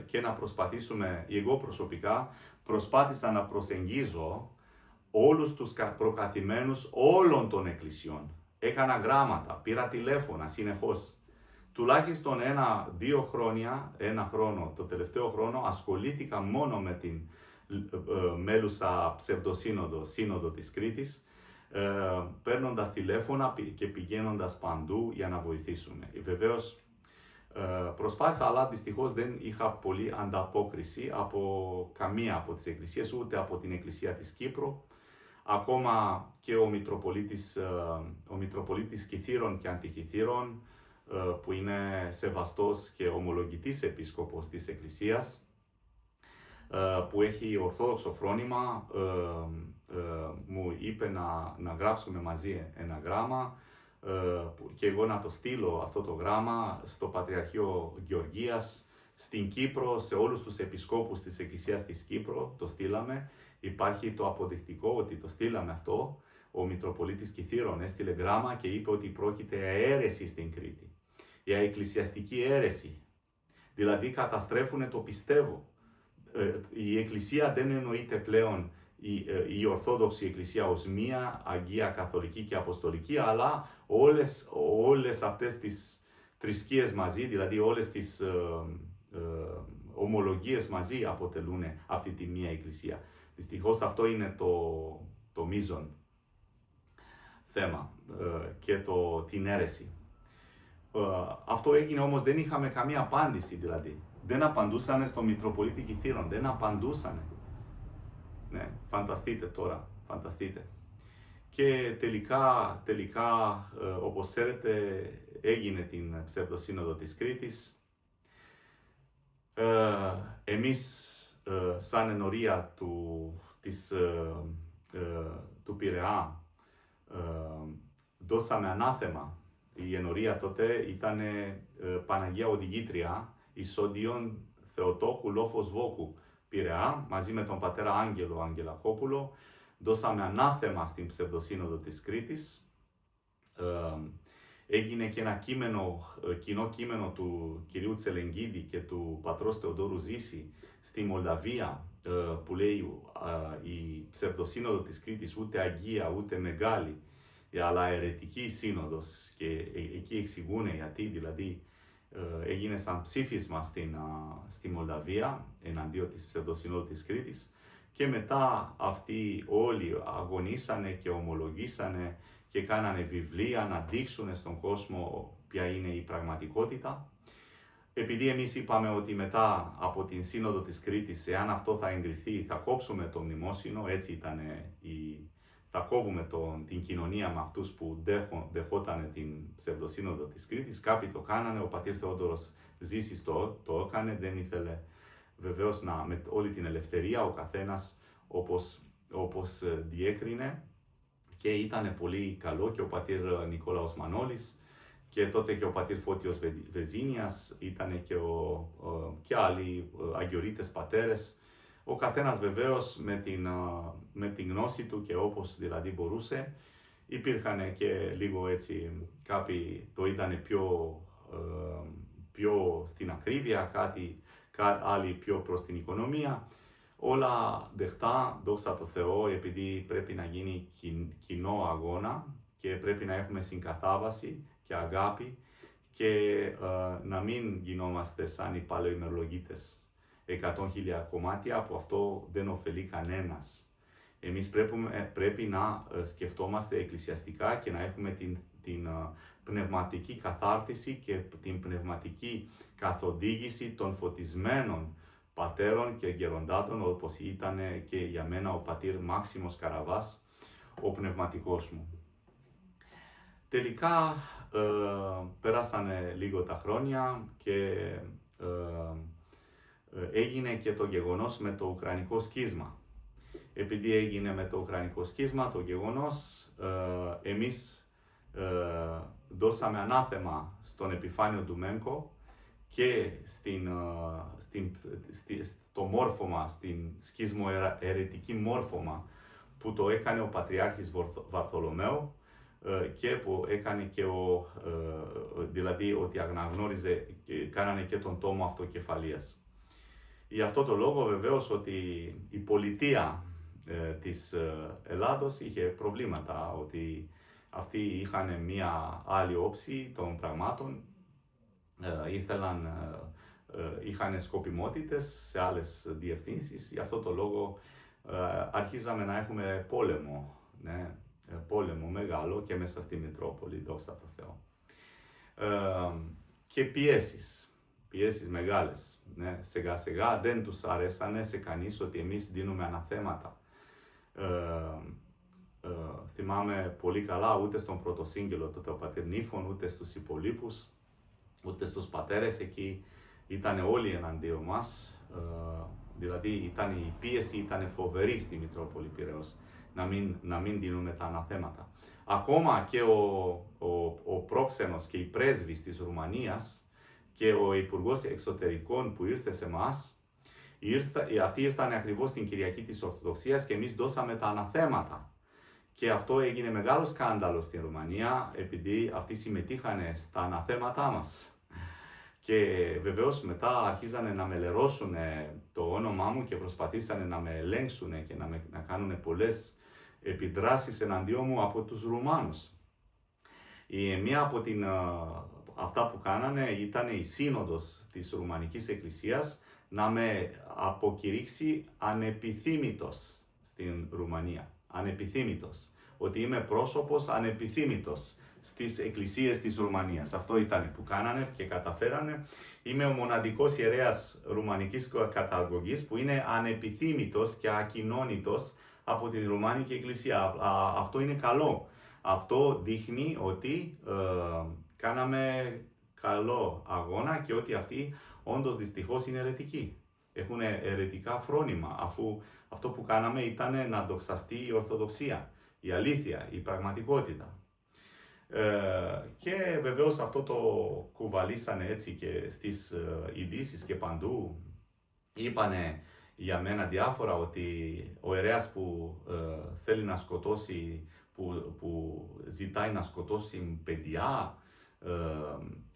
και να προσπαθήσουμε, εγώ προσωπικά προσπάθησα να προσεγγίζω όλους τους προκαθημένους όλων των εκκλησιών. Έκανα γράμματα, πήρα τηλέφωνα συνεχώς. Τουλάχιστον 1-2 χρόνια, ένα χρόνο, το τελευταίο χρόνο, ασχολήθηκα μόνο με την μέλουσα ψευδοσύνοδο της Κρήτης, παίρνοντας τηλέφωνα και πηγαίνοντας παντού για να βοηθήσουμε. Βεβαίως προσπάθησα, αλλά δυστυχώς δεν είχα πολύ ανταπόκριση από καμία από τις εκκλησίες, ούτε από την Εκκλησία της Κύπρου. Ακόμα και ο Μητροπολίτης Κιθήρων και Αντικιθήρων, που είναι σεβαστός και ομολογητής επίσκοπος της Εκκλησίας, που έχει ορθόδοξο φρόνημα, μου είπε να γράψουμε μαζί ένα γράμμα και εγώ να το στείλω αυτό το γράμμα στο Πατριαρχείο Γεωργίας, στην Κύπρο, σε όλους τους επισκόπους της Εκκλησίας της Κύπρου, το στείλαμε. Υπάρχει το αποδεικτικό ότι το στείλαμε αυτό. Ο Μητροπολίτης Κιθήρων έστειλε γράμμα και είπε ότι πρόκειται για αίρεση στην Κρήτη, για εκκλησιαστική αίρεση. Δηλαδή καταστρέφουν το πιστεύω. Η Εκκλησία δεν εννοείται πλέον η Ορθόδοξη Εκκλησία ως μία, Αγία, Καθολική και Αποστολική, αλλά όλες αυτές τις θρησκείες μαζί, δηλαδή όλες τις ομολογίες μαζί αποτελούν αυτή τη μία Εκκλησία. Δυστυχώς αυτό είναι το μείζον θέμα και την αίρεση. Αυτό έγινε όμως, δεν είχαμε καμία απάντηση δηλαδή. Δεν απαντούσανε στο Μητροπολίτη Κιθήρων, δεν απαντούσανε. Ναι, φανταστείτε τώρα, φανταστείτε. Και τελικά, όπως ξέρετε, έγινε την ψευδοσύνοδο της Κρήτης. Εμείς, σαν ενορία του Πειραιά, δώσαμε ανάθεμα. Η ενορία τότε ήταν Παναγία Οδηγήτρια Ισόντιον Θεοτόκου Λόφος Βόκου Πειραιά, μαζί με τον πατέρα Άγγελο Αγγελακόπουλο. Δώσαμε ανάθεμα στην ψευδοσύνοδο της Κρήτης. Έγινε και ένα κοινό κείμενο του κυρίου Τσελεγγίδη και του πατρός Θεοδόρου Ζήση στη Μολδαβία, που λέει η ψευδοσύνοδο της Κρήτης ούτε αγία ούτε μεγάλη, αλλά αιρετική σύνοδος, και εκεί εξηγούν γιατί, δηλαδή έγινε σαν ψήφισμα στη Μολδαβία εναντίον της ψευδοσύνοδου της Κρήτης, και μετά αυτοί όλοι αγωνίσανε και ομολογήσανε και κάνανε βιβλία να δείξουν στον κόσμο ποια είναι η πραγματικότητα. Επειδή εμείς είπαμε ότι μετά από την Σύνοδο της Κρήτης, εάν αυτό θα εγκριθεί, θα κόψουμε το μνημόσυνο, έτσι ήταν, θα κόβουμε την κοινωνία με αυτούς που δεχόταν την ψευδοσύνοδο της Κρήτης. Κάποιοι το κάνανε, ο πατήρ Θεόδωρος Ζήσης το έκανε, δεν ήθελε βεβαίως με όλη την ελευθερία ο καθένας όπως διέκρινε, και ήταν πολύ καλό και ο πατήρ Νικόλαος Μανώλης, και τότε και ο πατήρ Φώτιος Βεζίνιας, ήταν και άλλοι αγιορείτες πατέρες. Ο καθένας βεβαίως με την γνώση του και όπως δηλαδή μπορούσε. Υπήρχαν και λίγο έτσι, κάποιοι το είδανε πιο στην ακρίβεια, άλλοι πιο προς την οικονομία. Όλα δεχτά, δόξα τω Θεώ, επειδή πρέπει να γίνει κοινό αγώνα και πρέπει να έχουμε συγκατάβαση και αγάπη, και να μην γινόμαστε σαν οι παλαιοημερολογίτες 100.000 κομμάτια, που αυτό δεν ωφελεί κανένας. Εμείς πρέπει να σκεφτόμαστε εκκλησιαστικά και να έχουμε την πνευματική καθάρτιση και την πνευματική καθοδήγηση των φωτισμένων πατέρων και γεροντάτων, όπως ήταν και για μένα ο πατήρ Μάξιμος Καραβάς, ο πνευματικός μου. Τελικά πέρασανε λίγο τα χρόνια και έγινε και το γεγονός με το Ουκρανικό σκίσμα. Επειδή έγινε με το Ουκρανικό σκίσμα το γεγονός, εμείς δώσαμε ανάθεμα στον επιφάνιο του Μένκο και στο μόρφωμα, στην σκισμοαιρετική μόρφωμα που το έκανε ο Πατριάρχης Βαρθολομαίου, και που έκανε και δηλαδή ότι αναγνώριζε, κάνανε και τον τόμο αυτοκεφαλίας. Γι' αυτό το λόγο βεβαίως ότι η πολιτεία της Ελλάδος είχε προβλήματα, ότι αυτοί είχαν μία άλλη όψη των πραγμάτων, είχαν σκοπιμότητες σε άλλες διευθύνσεις. Γι' αυτό το λόγο αρχίζαμε να έχουμε πόλεμο, ναι, πόλεμο μεγάλο και μέσα στη Μητρόπολη, δόξα τω Θεώ. Και πιέσεις μεγάλες. Ναι. Σιγά σιγά δεν τους αρέσανε σε κανείς ότι εμείς δίνουμε αναθέματα. Θυμάμαι πολύ καλά, ούτε στον πρωτοσύγγελο του Πατερνήφων, ούτε στους υπολείπους, ούτε στους πατέρες εκεί, ήταν όλοι εναντίον μας. Δηλαδή η πίεση ήταν φοβερή στη Μητρόπολη Πειραιώς, να μην δίνουμε τα αναθέματα. Ακόμα και ο πρόξενος και η πρέσβης της Ρουμανίας και ο Υπουργός Εξωτερικών που ήρθε σε εμάς, αυτοί ήρθαν ακριβώς την Κυριακή της Ορθοδοξίας και εμείς δώσαμε τα αναθέματα. Και αυτό έγινε μεγάλο σκάνδαλο στην Ρουμανία, επειδή αυτοί συμμετείχαν στα αναθέματά μας. Και βεβαίως μετά αρχίζανε να με λερώσουν το όνομά μου και προσπαθήσανε να με ελέγξουν και να κάνουν πολλές επιδράσεις εναντίον μου από τους Ρουμάνους. Μία από αυτά που κάνανε ήταν η σύνοδος της Ρουμανικής Εκκλησίας να με αποκηρύξει ανεπιθύμητος στην Ρουμανία. Ανεπιθύμητος. Ότι είμαι πρόσωπος ανεπιθύμητος στις εκκλησίες της Ρουμανίας. Αυτό ήταν που κάνανε και καταφέρανε. Είμαι ο μοναδικός ιερέας ρουμανικής καταγωγής που είναι ανεπιθύμητος και ακοινώνητος από την Ρουμανική Εκκλησία. Αυτό είναι καλό. Αυτό δείχνει ότι κάναμε καλό αγώνα και ότι αυτοί όντως δυστυχώς είναι αιρετικοί. Έχουν αιρετικά φρόνημα, αφού αυτό που κάναμε ήταν να δοξαστεί η Ορθοδοξία, η αλήθεια, η πραγματικότητα. Και βεβαίως αυτό το κουβαλήσανε έτσι και στις ειδήσεις και παντού. Είπανε για μένα διάφορα ότι ο ιερέας που θέλει να σκοτώσει, που ζητάει να σκοτώσει παιδιά,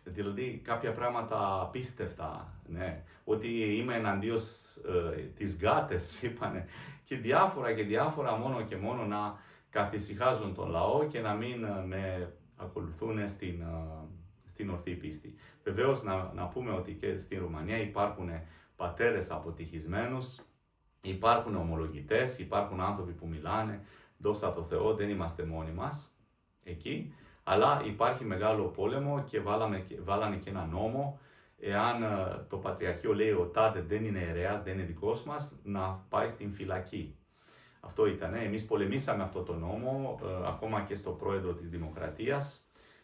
δηλαδή κάποια πράγματα απίστευτα, ναι. Ότι είμαι εναντίον της γάτες, είπανε, και διάφορα μόνο και μόνο να καθησυχάζουν τον λαό και να μην με ακολουθούν στην ορθή πίστη. Βεβαίως να πούμε ότι και στην Ρουμανία υπάρχουν πατέρες αποτυχισμένους, υπάρχουν ομολογητές, υπάρχουν άνθρωποι που μιλάνε, δόξα τω Θεώ, δεν είμαστε μόνοι μας εκεί, αλλά υπάρχει μεγάλο πόλεμο και βάλανε και ένα νόμο, εάν το Πατριαρχείο λέει ο τάδε δεν είναι ιερέας, δεν είναι δικός μας, να πάει στην φυλακή. Αυτό ήταν. Εμείς πολεμήσαμε αυτό το νόμο, ακόμα και στο πρόεδρο της Δημοκρατίας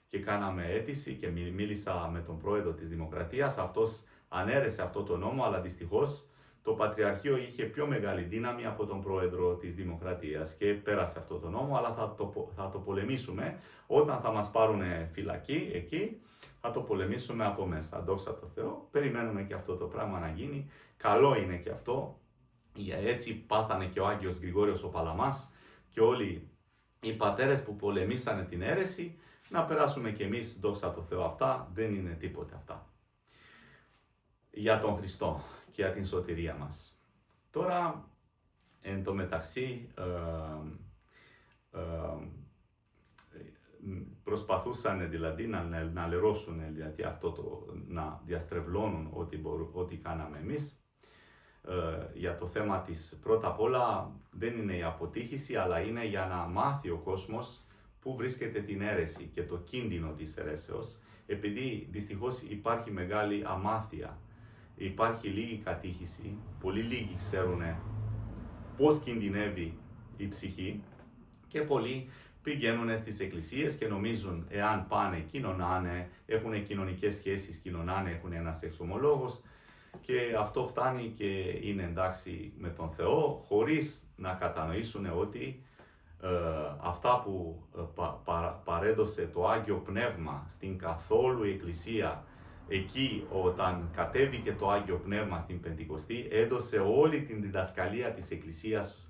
και κάναμε αίτηση και μίλησα με τον πρόεδρο της Δημοκρατίας. Αυτός ανέρεσε αυτό το νόμο, αλλά δυστυχώς το Πατριαρχείο είχε πιο μεγάλη δύναμη από τον πρόεδρο της Δημοκρατίας και πέρασε αυτό το νόμο, αλλά θα το πολεμήσουμε. Όταν θα μας πάρουν φυλακή εκεί, θα το πολεμήσουμε από μέσα. Δόξα τω Θεώ. Περιμένουμε και αυτό το πράγμα να γίνει. Καλό είναι και αυτό. Έτσι πάθανε και ο Άγιος Γρηγόριος ο Παλαμάς και όλοι οι πατέρες που πολεμήσανε την αίρεση, να περάσουμε και εμείς, δόξα τω Θεώ, αυτά δεν είναι τίποτε αυτά. Για τον Χριστό και για την σωτηρία μας. Τώρα, εν τω μεταξύ, προσπαθούσαν δηλαδή να λερώσουν δηλαδή να διαστρεβλώνουν ό,τι κάναμε εμείς. Για το θέμα της πρώτα απ' όλα δεν είναι η αποτύχηση, αλλά είναι για να μάθει ο κόσμος πού βρίσκεται την αίρεση και το κίνδυνο της αιρέσεως, επειδή δυστυχώς υπάρχει μεγάλη αμάθεια, υπάρχει λίγη κατήχηση, πολύ λίγοι ξέρουν πώς κινδυνεύει η ψυχή και πολλοί πηγαίνουν στις εκκλησίες και νομίζουν εάν πάνε κοινωνάνε, έχουν κοινωνικές σχέσεις, κοινωνάνε, έχουν ένας εξομολόγος και αυτό φτάνει και είναι εντάξει με τον Θεό, χωρίς να κατανοήσουν ότι αυτά που παρέδωσε το Άγιο Πνεύμα στην καθόλου Εκκλησία, εκεί όταν κατέβηκε το Άγιο Πνεύμα στην Πεντηκοστή, έδωσε όλη την διδασκαλία της Εκκλησίας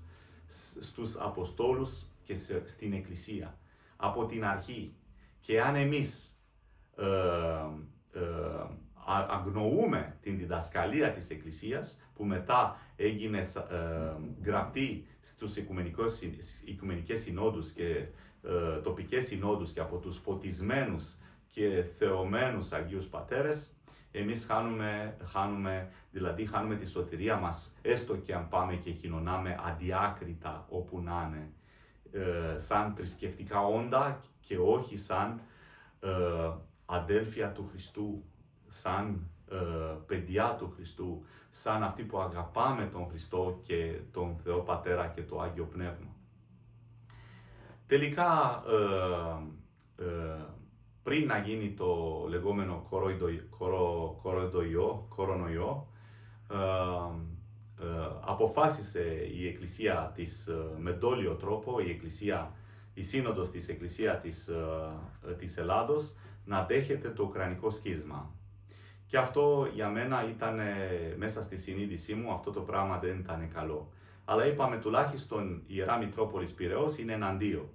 στους Αποστόλους και στην Εκκλησία. από την αρχή και αν εμείς αγνοούμε την διδασκαλία της Εκκλησίας, που μετά έγινε γραπτή στους οικουμενικές συνόδους και τοπικές συνόδους και από τους φωτισμένους και θεωμένους Αγίους Πατέρες, εμείς χάνουμε τη σωτηρία μας, έστω και αν πάμε και κοινωνάμε αδιάκριτα όπου να είναι, σαν θρησκευτικά όντα και όχι σαν αδέλφια του Χριστού, σαν παιδιά του Χριστού, σαν αυτοί που αγαπάμε τον Χριστό και τον Θεό Πατέρα και το Άγιο Πνεύμα. Τελικά, πριν να γίνει το λεγόμενο κορονοϊό, αποφάσισε η Εκκλησία με δόλιο τρόπο, η Σύνοδος της Εκκλησίας της Ελλάδος, να δέχεται το Ουκρανικό σχίσμα. Και αυτό για μένα ήταν μέσα στη συνείδησή μου, αυτό το πράγμα δεν ήταν καλό. Αλλά είπαμε τουλάχιστον η Ιερά Μητρόπολης Πειραιώς είναι εναντίον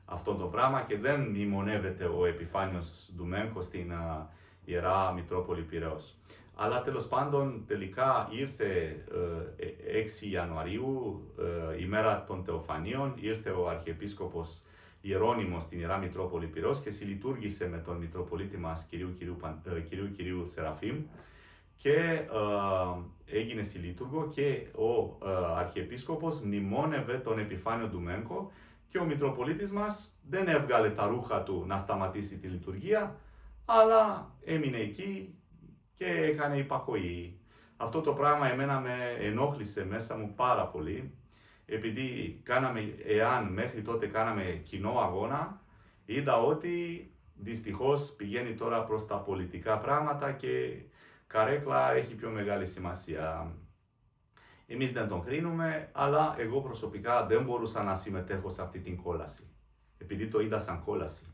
αυτό το πράγμα και δεν μνημονεύεται ο Επιφάνιος Ντουμένκο στην Ιερά Μητρόπολη Πειραιώς. Αλλά τέλος πάντων τελικά ήρθε 6 Ιανουαρίου, ημέρα των Θεοφανίων, ήρθε ο Αρχιεπίσκοπος Ιερώνυμος στην Ιερά Μητρόπολη Πειραιώς και συλλειτουργήσε με τον Μητροπολίτη μας Κυρίου Σεραφείμ και έγινε συλλείτουργο και ο Αρχιεπίσκοπος μνημόνευε τον Επιφάνιο Ντουμένκο και ο Μητροπολίτης μας δεν έβγαλε τα ρούχα του να σταματήσει τη λειτουργία, αλλά έμεινε εκεί και έκανε υπακοή. Αυτό το πράγμα εμένα με ενόχλησε μέσα μου πάρα πολύ, επειδή εάν μέχρι τότε κάναμε κοινό αγώνα, είδα ότι δυστυχώς πηγαίνει τώρα προς τα πολιτικά πράγματα και καρέκλα έχει πιο μεγάλη σημασία. Εμείς δεν τον κρίνουμε, αλλά εγώ προσωπικά δεν μπορούσα να συμμετέχω σε αυτή την κόλαση, επειδή το είδα σαν κόλαση.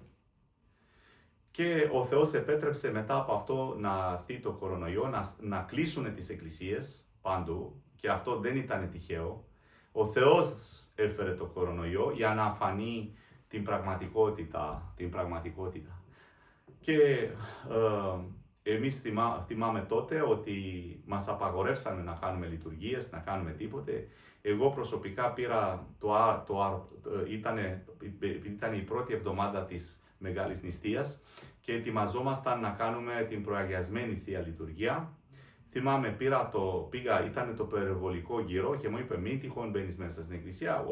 Και ο Θεός επέτρεψε μετά από αυτό να έρθει το κορονοϊό, να κλείσουν τις εκκλησίες παντού, και αυτό δεν ήταν τυχαίο. Ο Θεός έφερε το κορονοϊό για να φανεί την πραγματικότητα. Και εμείς θυμάμαι τότε ότι μας απαγορεύσανε να κάνουμε λειτουργίες, να κάνουμε τίποτε. Εγώ προσωπικά πήρα ήταν η πρώτη εβδομάδα της Μεγάλης Νηστείας και ετοιμαζόμασταν να κάνουμε την προαγιασμένη Θεία Λειτουργία. Θυμάμαι, ήταν το περιβολικό γύρο και μου είπε μην τυχόν μπαίνεις μέσα στην εκκλησία.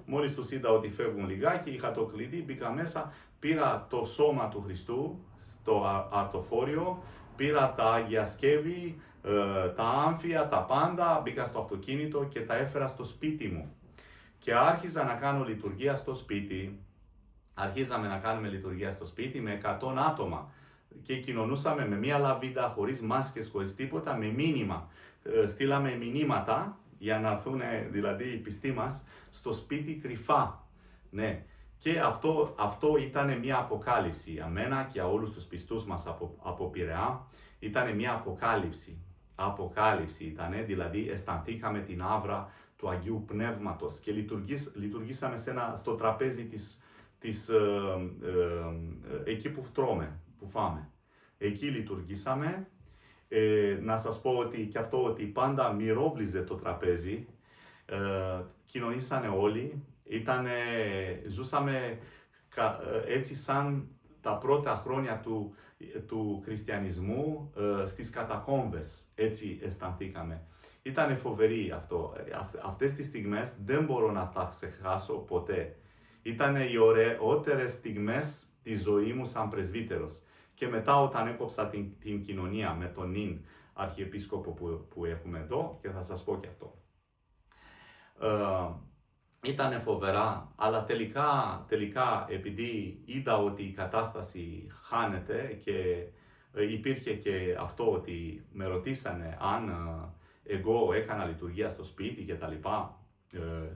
Μόλις τους είδα ότι φεύγουν λιγάκι, είχα το κλειδί, μπήκα μέσα, πήρα το σώμα του Χριστού στο αρτοφόριο, πήρα τα Άγια Σκεύη, τα άμφια, τα πάντα, μπήκα στο αυτοκίνητο και τα έφερα στο σπίτι μου. Και άρχιζα να κάνω λειτουργία στο σπίτι. Αρχίζαμε να κάνουμε λειτουργία στο σπίτι με 100 άτομα και κοινωνούσαμε με μία λαβίδα, χωρίς μάσκες, χωρίς τίποτα, με μήνυμα. Στείλαμε μηνύματα για να έρθουν δηλαδή οι πιστοί μας στο σπίτι κρυφά. Ναι. Και αυτό ήταν μία αποκάλυψη για μένα και για όλους τους πιστούς μας από Πειραιά. Ήταν μία αποκάλυψη. Αποκάλυψη ήταν, δηλαδή αισθανθήκαμε την άβρα του Αγίου Πνεύματος και λειτουργήσαμε στο τραπέζι εκεί που τρώμε, που φάμε. Εκεί λειτουργήσαμε. Να σας πω ότι πάντα μυρώβλιζε το τραπέζι. Κοινωνήσανε όλοι. Ζούσαμε έτσι σαν τα πρώτα χρόνια του χριστιανισμού στις κατακόμβες. Έτσι αισθανθήκαμε. Ήταν φοβερή αυτό. Αυτές τις στιγμές δεν μπορώ να τα ξεχάσω ποτέ. Ήταν οι ωραιότερες στιγμές της ζωής μου σαν πρεσβύτερος. Και μετά όταν έκοψα την κοινωνία με τον νυν Αρχιεπίσκοπο που έχουμε εδώ, και θα σας πω και αυτό. Ήταν φοβερά, αλλά τελικά επειδή είδα ότι η κατάσταση χάνεται και υπήρχε και αυτό ότι με ρωτήσανε αν εγώ έκανα λειτουργία στο σπίτι και τα λοιπά,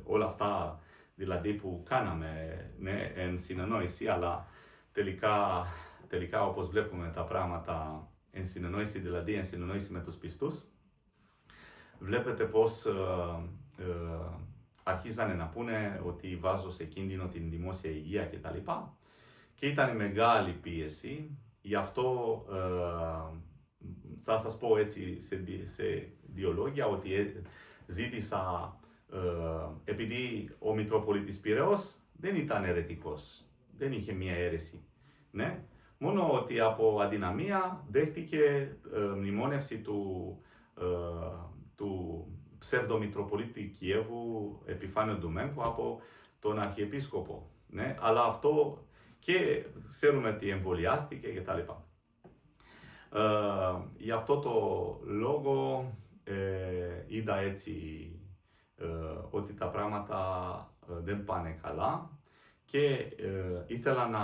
όλα αυτά δηλαδή που κάναμε, ναι, εν συνεννόηση, αλλά τελικά όπως βλέπουμε τα πράγματα εν συνεννόηση με τους πιστούς, βλέπετε πως αρχίζανε να πούνε ότι βάζω σε κίνδυνο την δημόσια υγεία κτλ. και ήταν μεγάλη πίεση. Γι' αυτό θα σας πω έτσι σε δύο λόγια ότι ζήτησα, επειδή ο Μητροπολίτης Πειραιώς δεν ήταν αιρετικός, δεν είχε μία αίρεση, ναι. Μόνο ότι από αδυναμία δέχτηκε μνημόνευση του ψευδομητροπολίτη Κιέβου Επιφάνιο Ντουμένκο από τον Αρχιεπίσκοπο, ναι. Αλλά αυτό και ξέρουμε ότι εμβολιάστηκε κτλ. Γι' αυτό το λόγο είδα έτσι ότι τα πράγματα δεν πάνε καλά και ήθελα να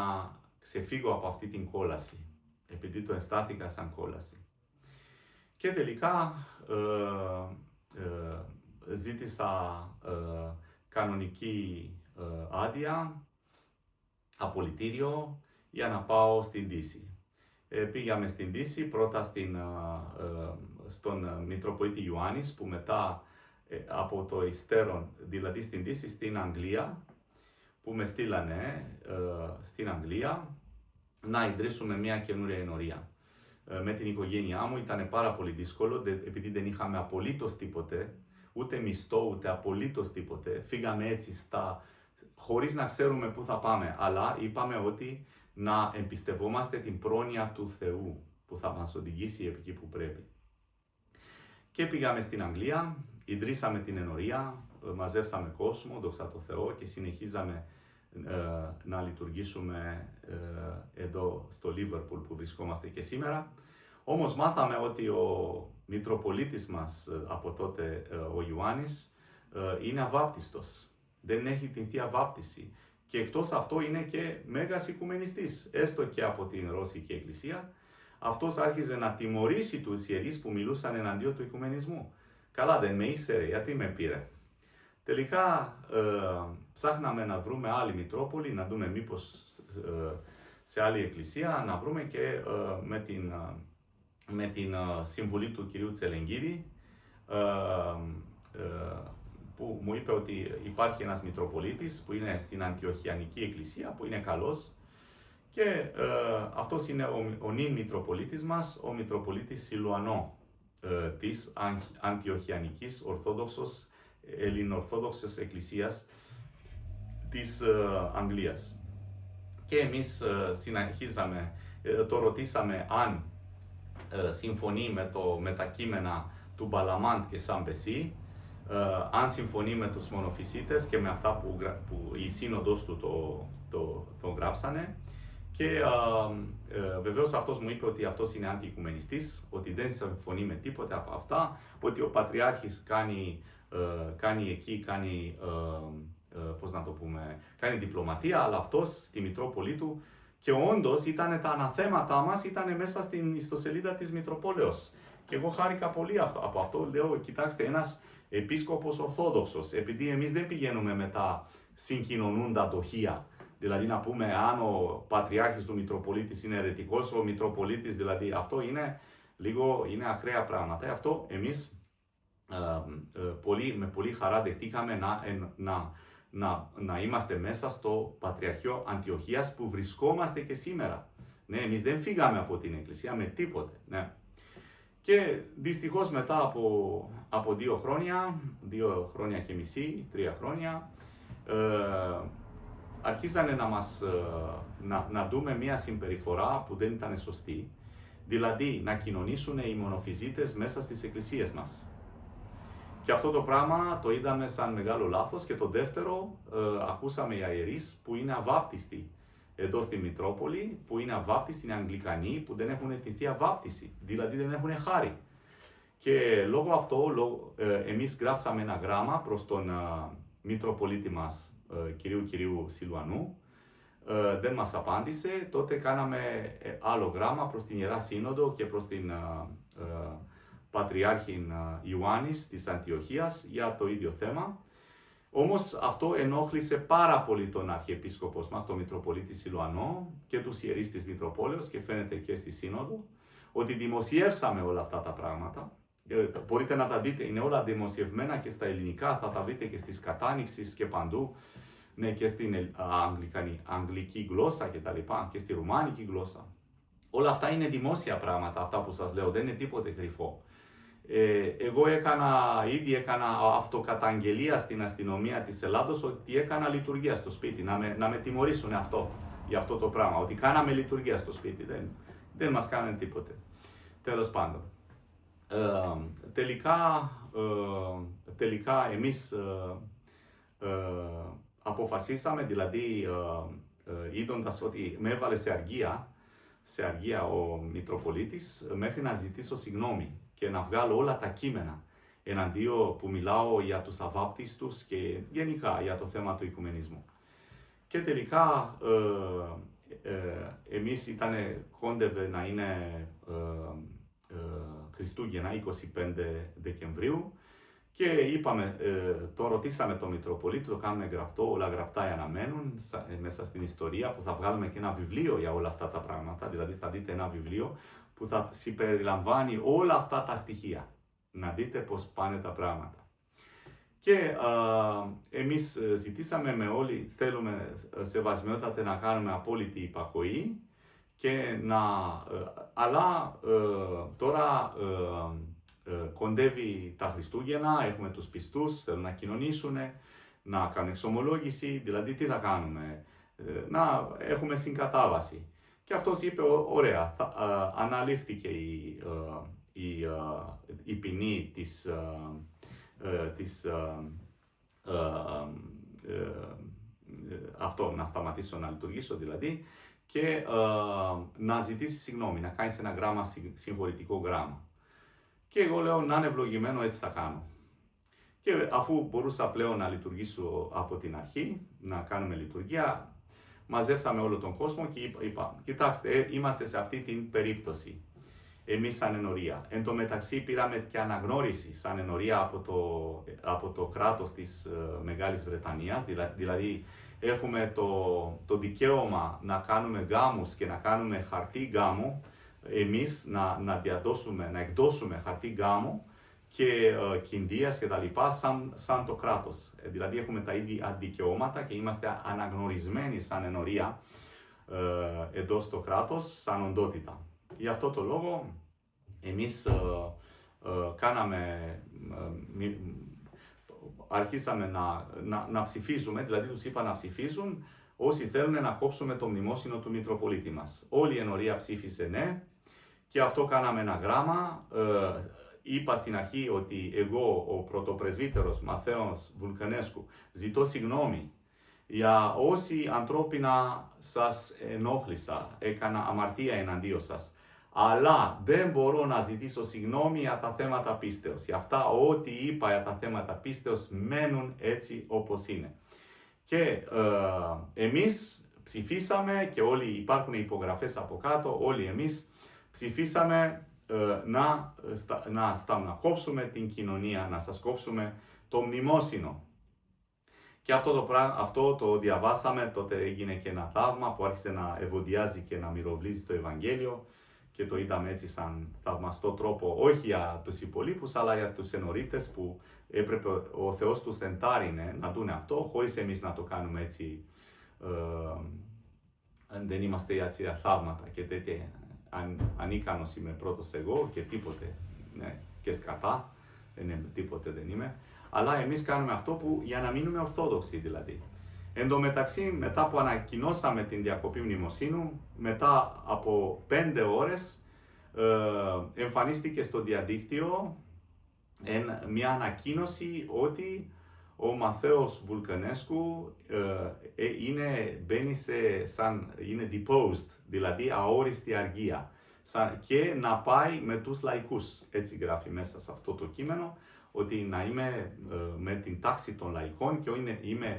ξεφύγω από αυτή την κόλαση, επειδή το αισθάνθηκα σαν κόλαση. Και τελικά ζήτησα κανονική άδεια, απολυτήριο, για να πάω στην Δύση. Πήγαμε στην Δύση, πρώτα στον Μητροπολίτη Ιωάννης, που μετά από το υστέρον, δηλαδή στην Δύση, στην Αγγλία, που με στείλανε στην Αγγλία να ιδρύσουμε μια καινούρια ενορία. Με την οικογένειά μου ήταν πάρα πολύ δύσκολο, επειδή δεν είχαμε απολύτως τίποτε, ούτε μισθό, ούτε απολύτως τίποτε. Φύγαμε έτσι χωρίς να ξέρουμε πού θα πάμε, αλλά είπαμε ότι να εμπιστευόμαστε την πρόνοια του Θεού που θα μας οδηγήσει εκεί που πρέπει. Και πήγαμε στην Αγγλία, ιδρύσαμε την ενορία, μαζεύσαμε κόσμο, δόξα τω Θεώ, και συνεχίζαμε να λειτουργήσουμε εδώ στο Λίβερπουλ που βρισκόμαστε και σήμερα. Όμως μάθαμε ότι ο Μητροπολίτης μας από τότε, ο Ιωάννης, είναι αβάπτιστος. Δεν έχει την Θεία Βάπτιση. Και εκτός αυτό είναι και μέγας οικουμενιστής, έστω και από την Ρώσικη Εκκλησία. Αυτός άρχιζε να τιμωρήσει τους ιερείς που μιλούσαν εναντίον του οικουμενισμού. Καλά, δεν με ήξερε, γιατί με πήρε. Τελικά ψάχναμε να βρούμε άλλη Μητρόπολη, να δούμε μήπως σε άλλη εκκλησία, να βρούμε και με την συμβουλή του κυρίου Τσελεγγίδη, που μου είπε ότι υπάρχει ένας Μητροπολίτης που είναι στην Αντιοχιανική Εκκλησία, που είναι καλός, και αυτός είναι ο νυν Μητροπολίτης μας, ο Μητροπολίτης Σιλουανό της Αντιοχιανικής Ορθόδοξος Ελληνοορθόδοξης Εκκλησίας της Αγγλίας. Και εμείς συνεχίζαμε, το ρωτήσαμε αν συμφωνεί με τα κείμενα του Μπαλαμάντ και Σαμπεσί, αν συμφωνεί με τους μονοφυσίτες και με αυτά που η σύνοδος του το γράψανε. Και βεβαίως αυτός μου είπε ότι αυτός είναι αντιοικουμενιστής, ότι δεν συμφωνεί με τίποτα από αυτά, ότι ο Πατριάρχης κάνει διπλωματία, αλλά αυτός στη Μητρόπολη του, και όντως ήταν τα αναθέματά μας, ήταν μέσα στην ιστοσελίδα της Μητροπόλεως. Και εγώ χάρηκα πολύ από αυτό, λέω, κοιτάξτε, ένας επίσκοπος Ορθόδοξος, επειδή εμείς δεν πηγαίνουμε με τα συγκοινωνούντα δοχεία, δηλαδή να πούμε αν ο Πατριάρχης του Μητροπολίτης είναι αιρετικός, ο Μητροπολίτης, δηλαδή αυτό είναι ακραία πράγματα. Αυτό εμείς με πολύ χαρά δεχτήκαμε να είμαστε μέσα στο Πατριαρχείο Αντιοχίας που βρισκόμαστε και σήμερα. Ναι, εμείς δεν φύγαμε από την Εκκλησία με τίποτε. Ναι. Και δυστυχώς μετά από 2 χρόνια και μισή, 3 χρόνια, αρχίσανε να δούμε μια συμπεριφορά που δεν ήταν σωστή, δηλαδή να κοινωνήσουν οι μονοφυζίτες μέσα στις εκκλησίες μας. Και αυτό το πράγμα το είδαμε σαν μεγάλο λάθος. Και το δεύτερο, ακούσαμε οι ιερείς που είναι αβάπτιστοι εδώ στη Μητρόπολη, που είναι αβάπτιστοι, είναι Αγγλικανοί, που δεν έχουν την Θεία Βάπτιση, δηλαδή δεν έχουν χάρη. Και λόγω αυτό, εμείς γράψαμε ένα γράμμα προς τον Μητροπολίτη μας, κυρίου Σιλουανού. Δεν μας απάντησε. Τότε κάναμε άλλο γράμμα προς την Ιερά Σύνοδο και προς την Πατριάρχη Ιωάννης της Αντιοχίας για το ίδιο θέμα. Όμως αυτό ενόχλησε πάρα πολύ τον Αρχιεπίσκοπο μας, τον Μητροπολίτη Σιλουανό, και τους ιερείς της Μητροπόλεως, και φαίνεται και στη Σύνοδο, ότι δημοσιεύσαμε όλα αυτά τα πράγματα. Μπορείτε να τα δείτε, είναι όλα δημοσιευμένα και στα ελληνικά, θα τα βρείτε και στις κατάνοιξεις και παντού. ναι, και στην αγγλική γλώσσα και τα λοιπά, και στη ρουμάνικη γλώσσα. Όλα αυτά είναι δημόσια πράγματα, αυτά που σας λέω, δεν είναι τίποτε κρυφό. Εγώ ήδη έκανα αυτοκαταγγελία στην αστυνομία της Ελλάδος ότι έκανα λειτουργία στο σπίτι, να με τιμωρήσουν για αυτό το πράγμα, ότι κάναμε λειτουργία στο σπίτι, δεν μας κάνανε τίποτε. Τέλος πάντων. Τελικά εμείς αποφασίσαμε, δηλαδή είδοντας ότι με έβαλε σε αργία ο Μητροπολίτης μέχρι να ζητήσω συγγνώμη και να βγάλω όλα τα κείμενα εναντίον που μιλάω για τους αβάπτιστους και γενικά για το θέμα του οικουμενισμού. Και τελικά εμείς κόντευε να είναι Χριστούγεννα 25 Δεκεμβρίου και είπαμε, το ρωτήσαμε τον Μητροπολίτη, το κάνουμε γραπτό, όλα γραπτά αναμένουν μέσα στην ιστορία που θα βγάλουμε και ένα βιβλίο για όλα αυτά τα πράγματα, δηλαδή θα δείτε ένα βιβλίο που θα συμπεριλαμβάνει όλα αυτά τα στοιχεία, να δείτε πώς πάνε τα πράγματα. Και εμείς ζητήσαμε με όλοι, θέλουμε σεβασμιότατα να κάνουμε απόλυτη υπακοή αλλά τώρα κοντεύει τα Χριστούγεννα, έχουμε τους πιστούς, θέλουν να κοινωνήσουν, να κάνουν εξομολόγηση, δηλαδή τι θα κάνουμε, να έχουμε συγκατάβαση. Και αυτός είπε, ωραία, αναλήφθηκε η ποινή αυτό, να σταματήσω να λειτουργήσω δηλαδή, και να ζητήσει συγγνώμη, να κάνεις ένα γράμμα, συγχωρητικό γράμμα. Και εγώ λέω, να είναι ευλογημένο, έτσι θα κάνω. Και αφού μπορούσα πλέον να λειτουργήσω από την αρχή, να κάνουμε λειτουργία, μαζέψαμε όλο τον κόσμο και είπα, κοιτάξτε, είμαστε σε αυτή την περίπτωση, εμείς σαν ενορία. Εν τω μεταξύ πήραμε και αναγνώριση σαν ενορία από το κράτος της Μεγάλης Βρετανίας, δηλαδή έχουμε το δικαίωμα να κάνουμε γάμους και να κάνουμε χαρτί γάμου, εμείς να εκδώσουμε χαρτί γάμου και κηδείας και τα λοιπά σαν το κράτος. Δηλαδή έχουμε τα ίδια δικαιώματα και είμαστε αναγνωρισμένοι σαν ενορία εδώ στο κράτος, σαν οντότητα. Γι' αυτό το λόγο εμείς αρχίσαμε να ψηφίζουμε, δηλαδή τους είπα να ψηφίζουν όσοι θέλουν να κόψουμε το μνημόσυνο του Μητροπολίτη μας. Όλη η ενορία ψήφισε ναι και αυτό κάναμε ένα γράμμα. Είπα στην αρχή ότι εγώ, ο πρωτοπρεσβύτερος Μαθαίος Βουλκανέσκου, ζητώ συγγνώμη για όση ανθρώπινα σας ενόχλησα, έκανα αμαρτία εναντίον σας. Αλλά δεν μπορώ να ζητήσω συγγνώμη για τα θέματα πίστεως. Για αυτά ό,τι είπα για τα θέματα πίστεως μένουν έτσι όπως είναι. Και εμείς ψηφίσαμε και όλοι υπάρχουν υπογραφές από κάτω, όλοι εμείς ψηφίσαμε να κόψουμε την κοινωνία, να σας κόψουμε το μνημόσυνο. Και αυτό το διαβάσαμε, τότε έγινε και ένα θαύμα που άρχισε να ευωδιάζει και να μυροβλίζει το Ευαγγέλιο και το είδαμε έτσι σαν θαυμαστό τρόπο, όχι για τους υπολείπους, αλλά για τους ενορίτες που έπρεπε ο Θεός τους εντάρρυνε να δουν αυτό, χωρίς εμείς να το κάνουμε έτσι, δεν είμαστε έτσι θαύματα και τέτοια. Ανίκανος είμαι πρώτος εγώ και τίποτε, ναι, και σκατά, τίποτε δεν είμαι. Αλλά εμείς κάνουμε αυτό για να μείνουμε ορθόδοξοι δηλαδή. Εν τω μεταξύ, μετά που ανακοινώσαμε την διακοπή μνημοσύνου, μετά από 5 ώρες εμφανίστηκε στο διαδίκτυο μια ανακοίνωση ότι ο Μαθαίος Βουλκανέσκου είναι deposed, δηλαδή αόριστη αργία, και να πάει με τους λαϊκούς. Έτσι γράφει μέσα σε αυτό το κείμενο, ότι να είμαι με την τάξη των λαϊκών και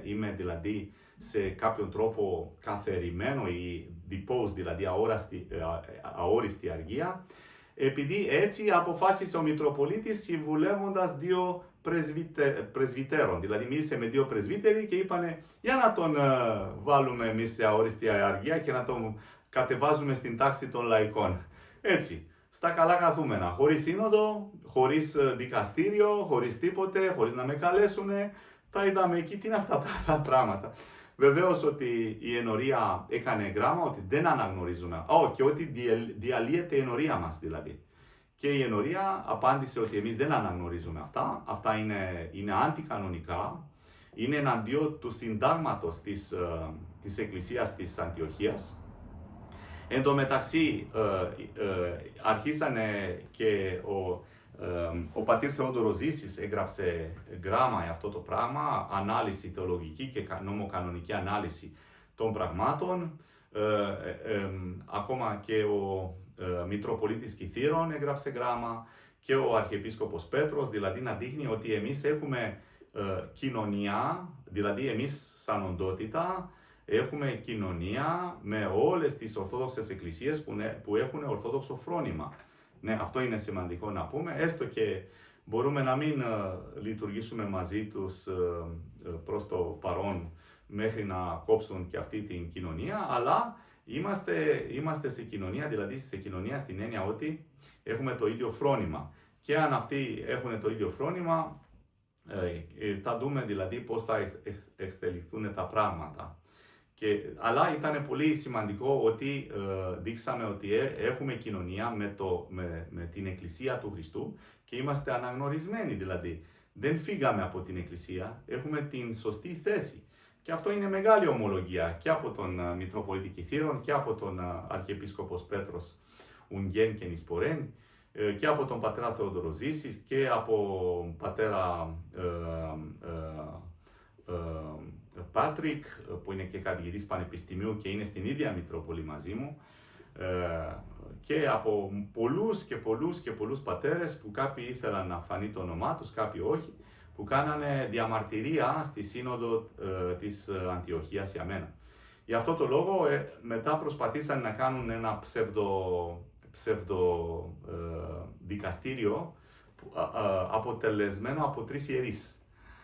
είμαι δηλαδή σε κάποιον τρόπο καθερημένο ή deposed, δηλαδή αόριστη αργία, επειδή έτσι αποφάσισε ο Μητροπολίτης συμβουλεύοντας 2 πρεσβυτέρων. Δηλαδή μίλησε με 2 πρεσβύτεροι και είπανε για να τον βάλουμε εμείς σε αόριστη αργία και να τον κατεβάζουμε στην τάξη των λαϊκών. Έτσι, στα καλά καθούμενα, χωρίς σύνοδο, χωρίς δικαστήριο, χωρίς τίποτε, χωρίς να με καλέσουνε. Τα είδαμε εκεί, τι είναι αυτά τα πράγματα. Βεβαίως ότι η ενορία έκανε γράμμα ότι δεν αναγνωρίζουμε, και ότι διαλύεται η ενορία μας δηλαδή. Και η ενορία απάντησε ότι εμείς δεν αναγνωρίζουμε αυτά, αυτά είναι αντικανονικά, είναι εναντίον του συντάγματος της Εκκλησίας της Αντιοχίας. Εν τω μεταξύ αρχίσανε και ο πατήρ Θεόδωρος Ζήσης έγραψε γράμμα για αυτό το πράγμα, ανάλυση θεολογική και νομοκανονική ανάλυση των πραγμάτων. Ακόμα και ο Μητροπολίτης Κιθήρων έγραψε γράμμα και ο Αρχιεπίσκοπος Πέτρος, δηλαδή να δείχνει ότι εμείς έχουμε κοινωνία, δηλαδή εμείς σαν οντότητα έχουμε κοινωνία με όλες τις Ορθόδοξες Εκκλησίες που έχουν Ορθόδοξο φρόνημα. Ναι, αυτό είναι σημαντικό να πούμε, έστω και μπορούμε να μην λειτουργήσουμε μαζί τους προς το παρόν μέχρι να κόψουν και αυτή την κοινωνία, αλλά είμαστε σε κοινωνία, δηλαδή σε κοινωνία στην έννοια ότι έχουμε το ίδιο φρόνημα. Και αν αυτοί έχουν το ίδιο φρόνημα, θα δούμε δηλαδή πώς θα εξελιχθούν τα πράγματα. Αλλά ήταν πολύ σημαντικό ότι δείξαμε ότι έχουμε κοινωνία με την Εκκλησία του Χριστού και είμαστε αναγνωρισμένοι, δηλαδή δεν φύγαμε από την Εκκλησία, έχουμε την σωστή θέση. Και αυτό είναι μεγάλη ομολογία και από τον Μητροπολίτη Κιθήρων και από τον Αρχιεπίσκοπος Πέτρος Ουγγέν και Νησπορέν και από τον πατέρα Θεόδωρο Ζήσης και από πατέρα Πάτρικ, που είναι και καθηγητής πανεπιστημίου και είναι στην ίδια Μητρόπολη μαζί μου, και από πολλούς πατέρες που κάποιοι ήθελαν να φανεί το όνομά τους, κάποιοι όχι, που κάνανε διαμαρτυρία στη σύνοδο της Αντιοχίας για μένα. Γι' αυτό το λόγο μετά προσπαθήσαν να κάνουν ένα ψευδο δικαστήριο αποτελεσμένο από 3 ιερείς.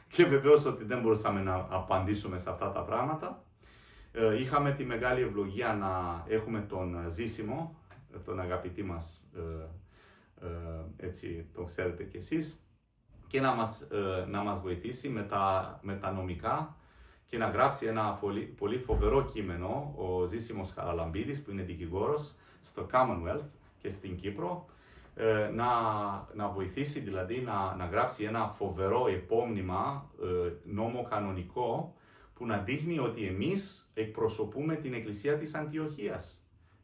Και βεβαίως ότι δεν μπορούσαμε να απαντήσουμε σε αυτά τα πράγματα. Είχαμε τη μεγάλη ευλογία να έχουμε τον Ζήσιμο, τον αγαπητή μας, έτσι τον ξέρετε κι εσείς, και να μας βοηθήσει με τα νομικά και να γράψει ένα πολύ φοβερό κείμενο, ο Ζήσιμος Χαραλαμπίδης, που είναι δικηγόρος στο Commonwealth και στην Κύπρο, να βοηθήσει, δηλαδή να γράψει ένα φοβερό επόμνημα νομοκανονικό που να δείχνει ότι εμείς εκπροσωπούμε την Εκκλησία της Αντιοχίας.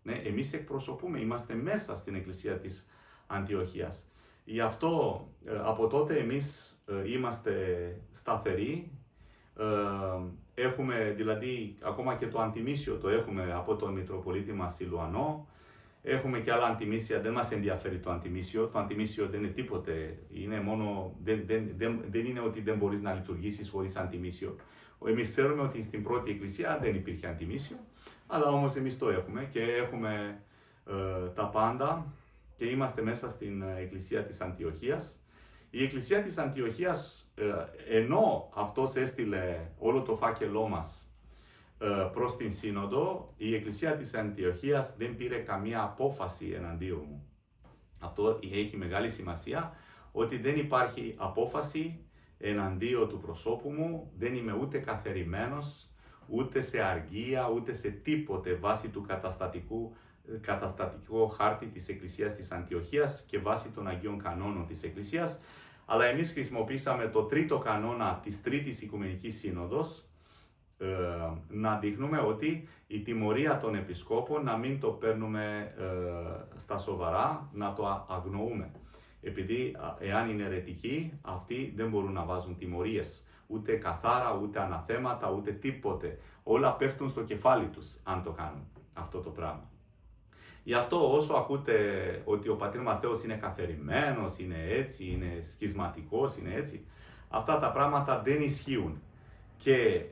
Ναι, εμείς εκπροσωπούμε, είμαστε μέσα στην Εκκλησία της Αντιοχίας. Γι' αυτό από τότε εμείς είμαστε σταθεροί, έχουμε δηλαδή ακόμα και το αντιμήσιο το έχουμε από τον Μητροπολίτη μας Σιλουανό. Έχουμε και άλλα αντιμήσια, δεν μας ενδιαφέρει το αντιμήσιο. Το αντιμήσιο δεν είναι τίποτε, είναι μόνο, δεν είναι ότι δεν μπορείς να λειτουργήσεις χωρίς αντιμήσιο. Εμείς ξέρουμε ότι στην πρώτη εκκλησία δεν υπήρχε αντιμήσιο, αλλά όμως εμείς το έχουμε και έχουμε τα πάντα και είμαστε μέσα στην Εκκλησία της Αντιοχίας. Η Εκκλησία της Αντιοχίας, ενώ αυτός έστειλε όλο το φάκελό μας προς την Σύνοδο, η Εκκλησία της Αντιοχίας δεν πήρε καμία απόφαση εναντίον μου. Αυτό έχει μεγάλη σημασία, ότι δεν υπάρχει απόφαση εναντίον του προσώπου μου, δεν είμαι ούτε καθερημένος, ούτε σε αργία, ούτε σε τίποτε βάσει του καταστατικού χάρτη της Εκκλησίας της Αντιοχίας και βάσει των Αγίων Κανόνων της Εκκλησίας, αλλά εμείς χρησιμοποίησαμε το τρίτο κανόνα της Τρίτης Οικουμενικής Σύνοδος, να δείχνουμε ότι η τιμωρία των επισκόπων να μην το παίρνουμε στα σοβαρά, να το αγνοούμε. Επειδή εάν είναι αιρετικοί, αυτοί δεν μπορούν να βάζουν τιμωρίες, ούτε καθάρα, ούτε αναθέματα, ούτε τίποτε. Όλα πέφτουν στο κεφάλι τους, αν το κάνουν αυτό το πράγμα. Γι' αυτό όσο ακούτε ότι ο πατήρ Ματθαίος είναι καθερημένος, είναι έτσι, είναι σχισματικός, είναι έτσι, αυτά τα πράγματα δεν ισχύουν. Και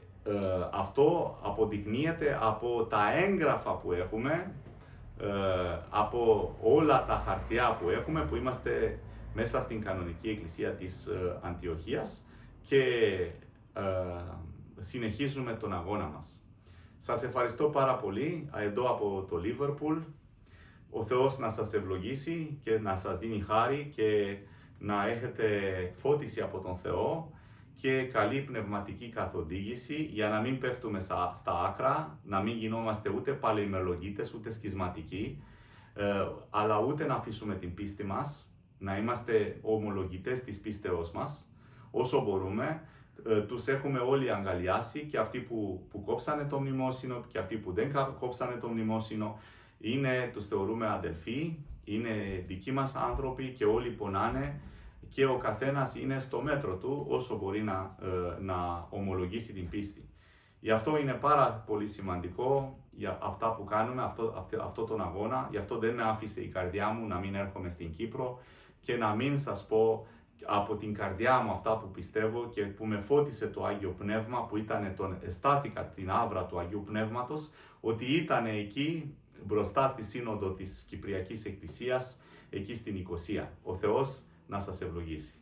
αυτό αποδεικνύεται από τα έγγραφα που έχουμε, από όλα τα χαρτιά που έχουμε, που είμαστε μέσα στην κανονική εκκλησία της Αντιοχίας και συνεχίζουμε τον αγώνα μας. Σας ευχαριστώ πάρα πολύ εδώ από το Λίβερπουλ. Ο Θεός να σας ευλογήσει και να σας δίνει χάρη και να έχετε φώτιση από τον Θεό και καλή πνευματική καθοδήγηση για να μην πέφτουμε στα άκρα, να μην γινόμαστε ούτε παλαιομολογίτες ούτε σχισματικοί, αλλά ούτε να αφήσουμε την πίστη μας, να είμαστε ομολογητές της πίστεώς μας όσο μπορούμε. Τους έχουμε όλοι αγκαλιάσει, και αυτοί που κόψανε το μνημόσυνο και αυτοί που δεν κόψανε το μνημόσυνο, τους θεωρούμε αδελφοί, είναι δικοί μας άνθρωποι και όλοι πονάνε, και ο καθένας είναι στο μέτρο του όσο μπορεί να ομολογήσει την πίστη. Γι' αυτό είναι πάρα πολύ σημαντικό για αυτά που κάνουμε, αυτό τον αγώνα. Γι' αυτό δεν με άφησε η καρδιά μου να μην έρχομαι στην Κύπρο και να μην σας πω από την καρδιά μου αυτά που πιστεύω και που με φώτισε το Άγιο Πνεύμα, που αισθάθηκα την άβρα του Αγίου Πνεύματος, ότι ήταν εκεί μπροστά στη Σύνοδο της Κυπριακής Εκκλησίας, εκεί στην Νικοσία. Ο Θεός να σας ευλογήσει.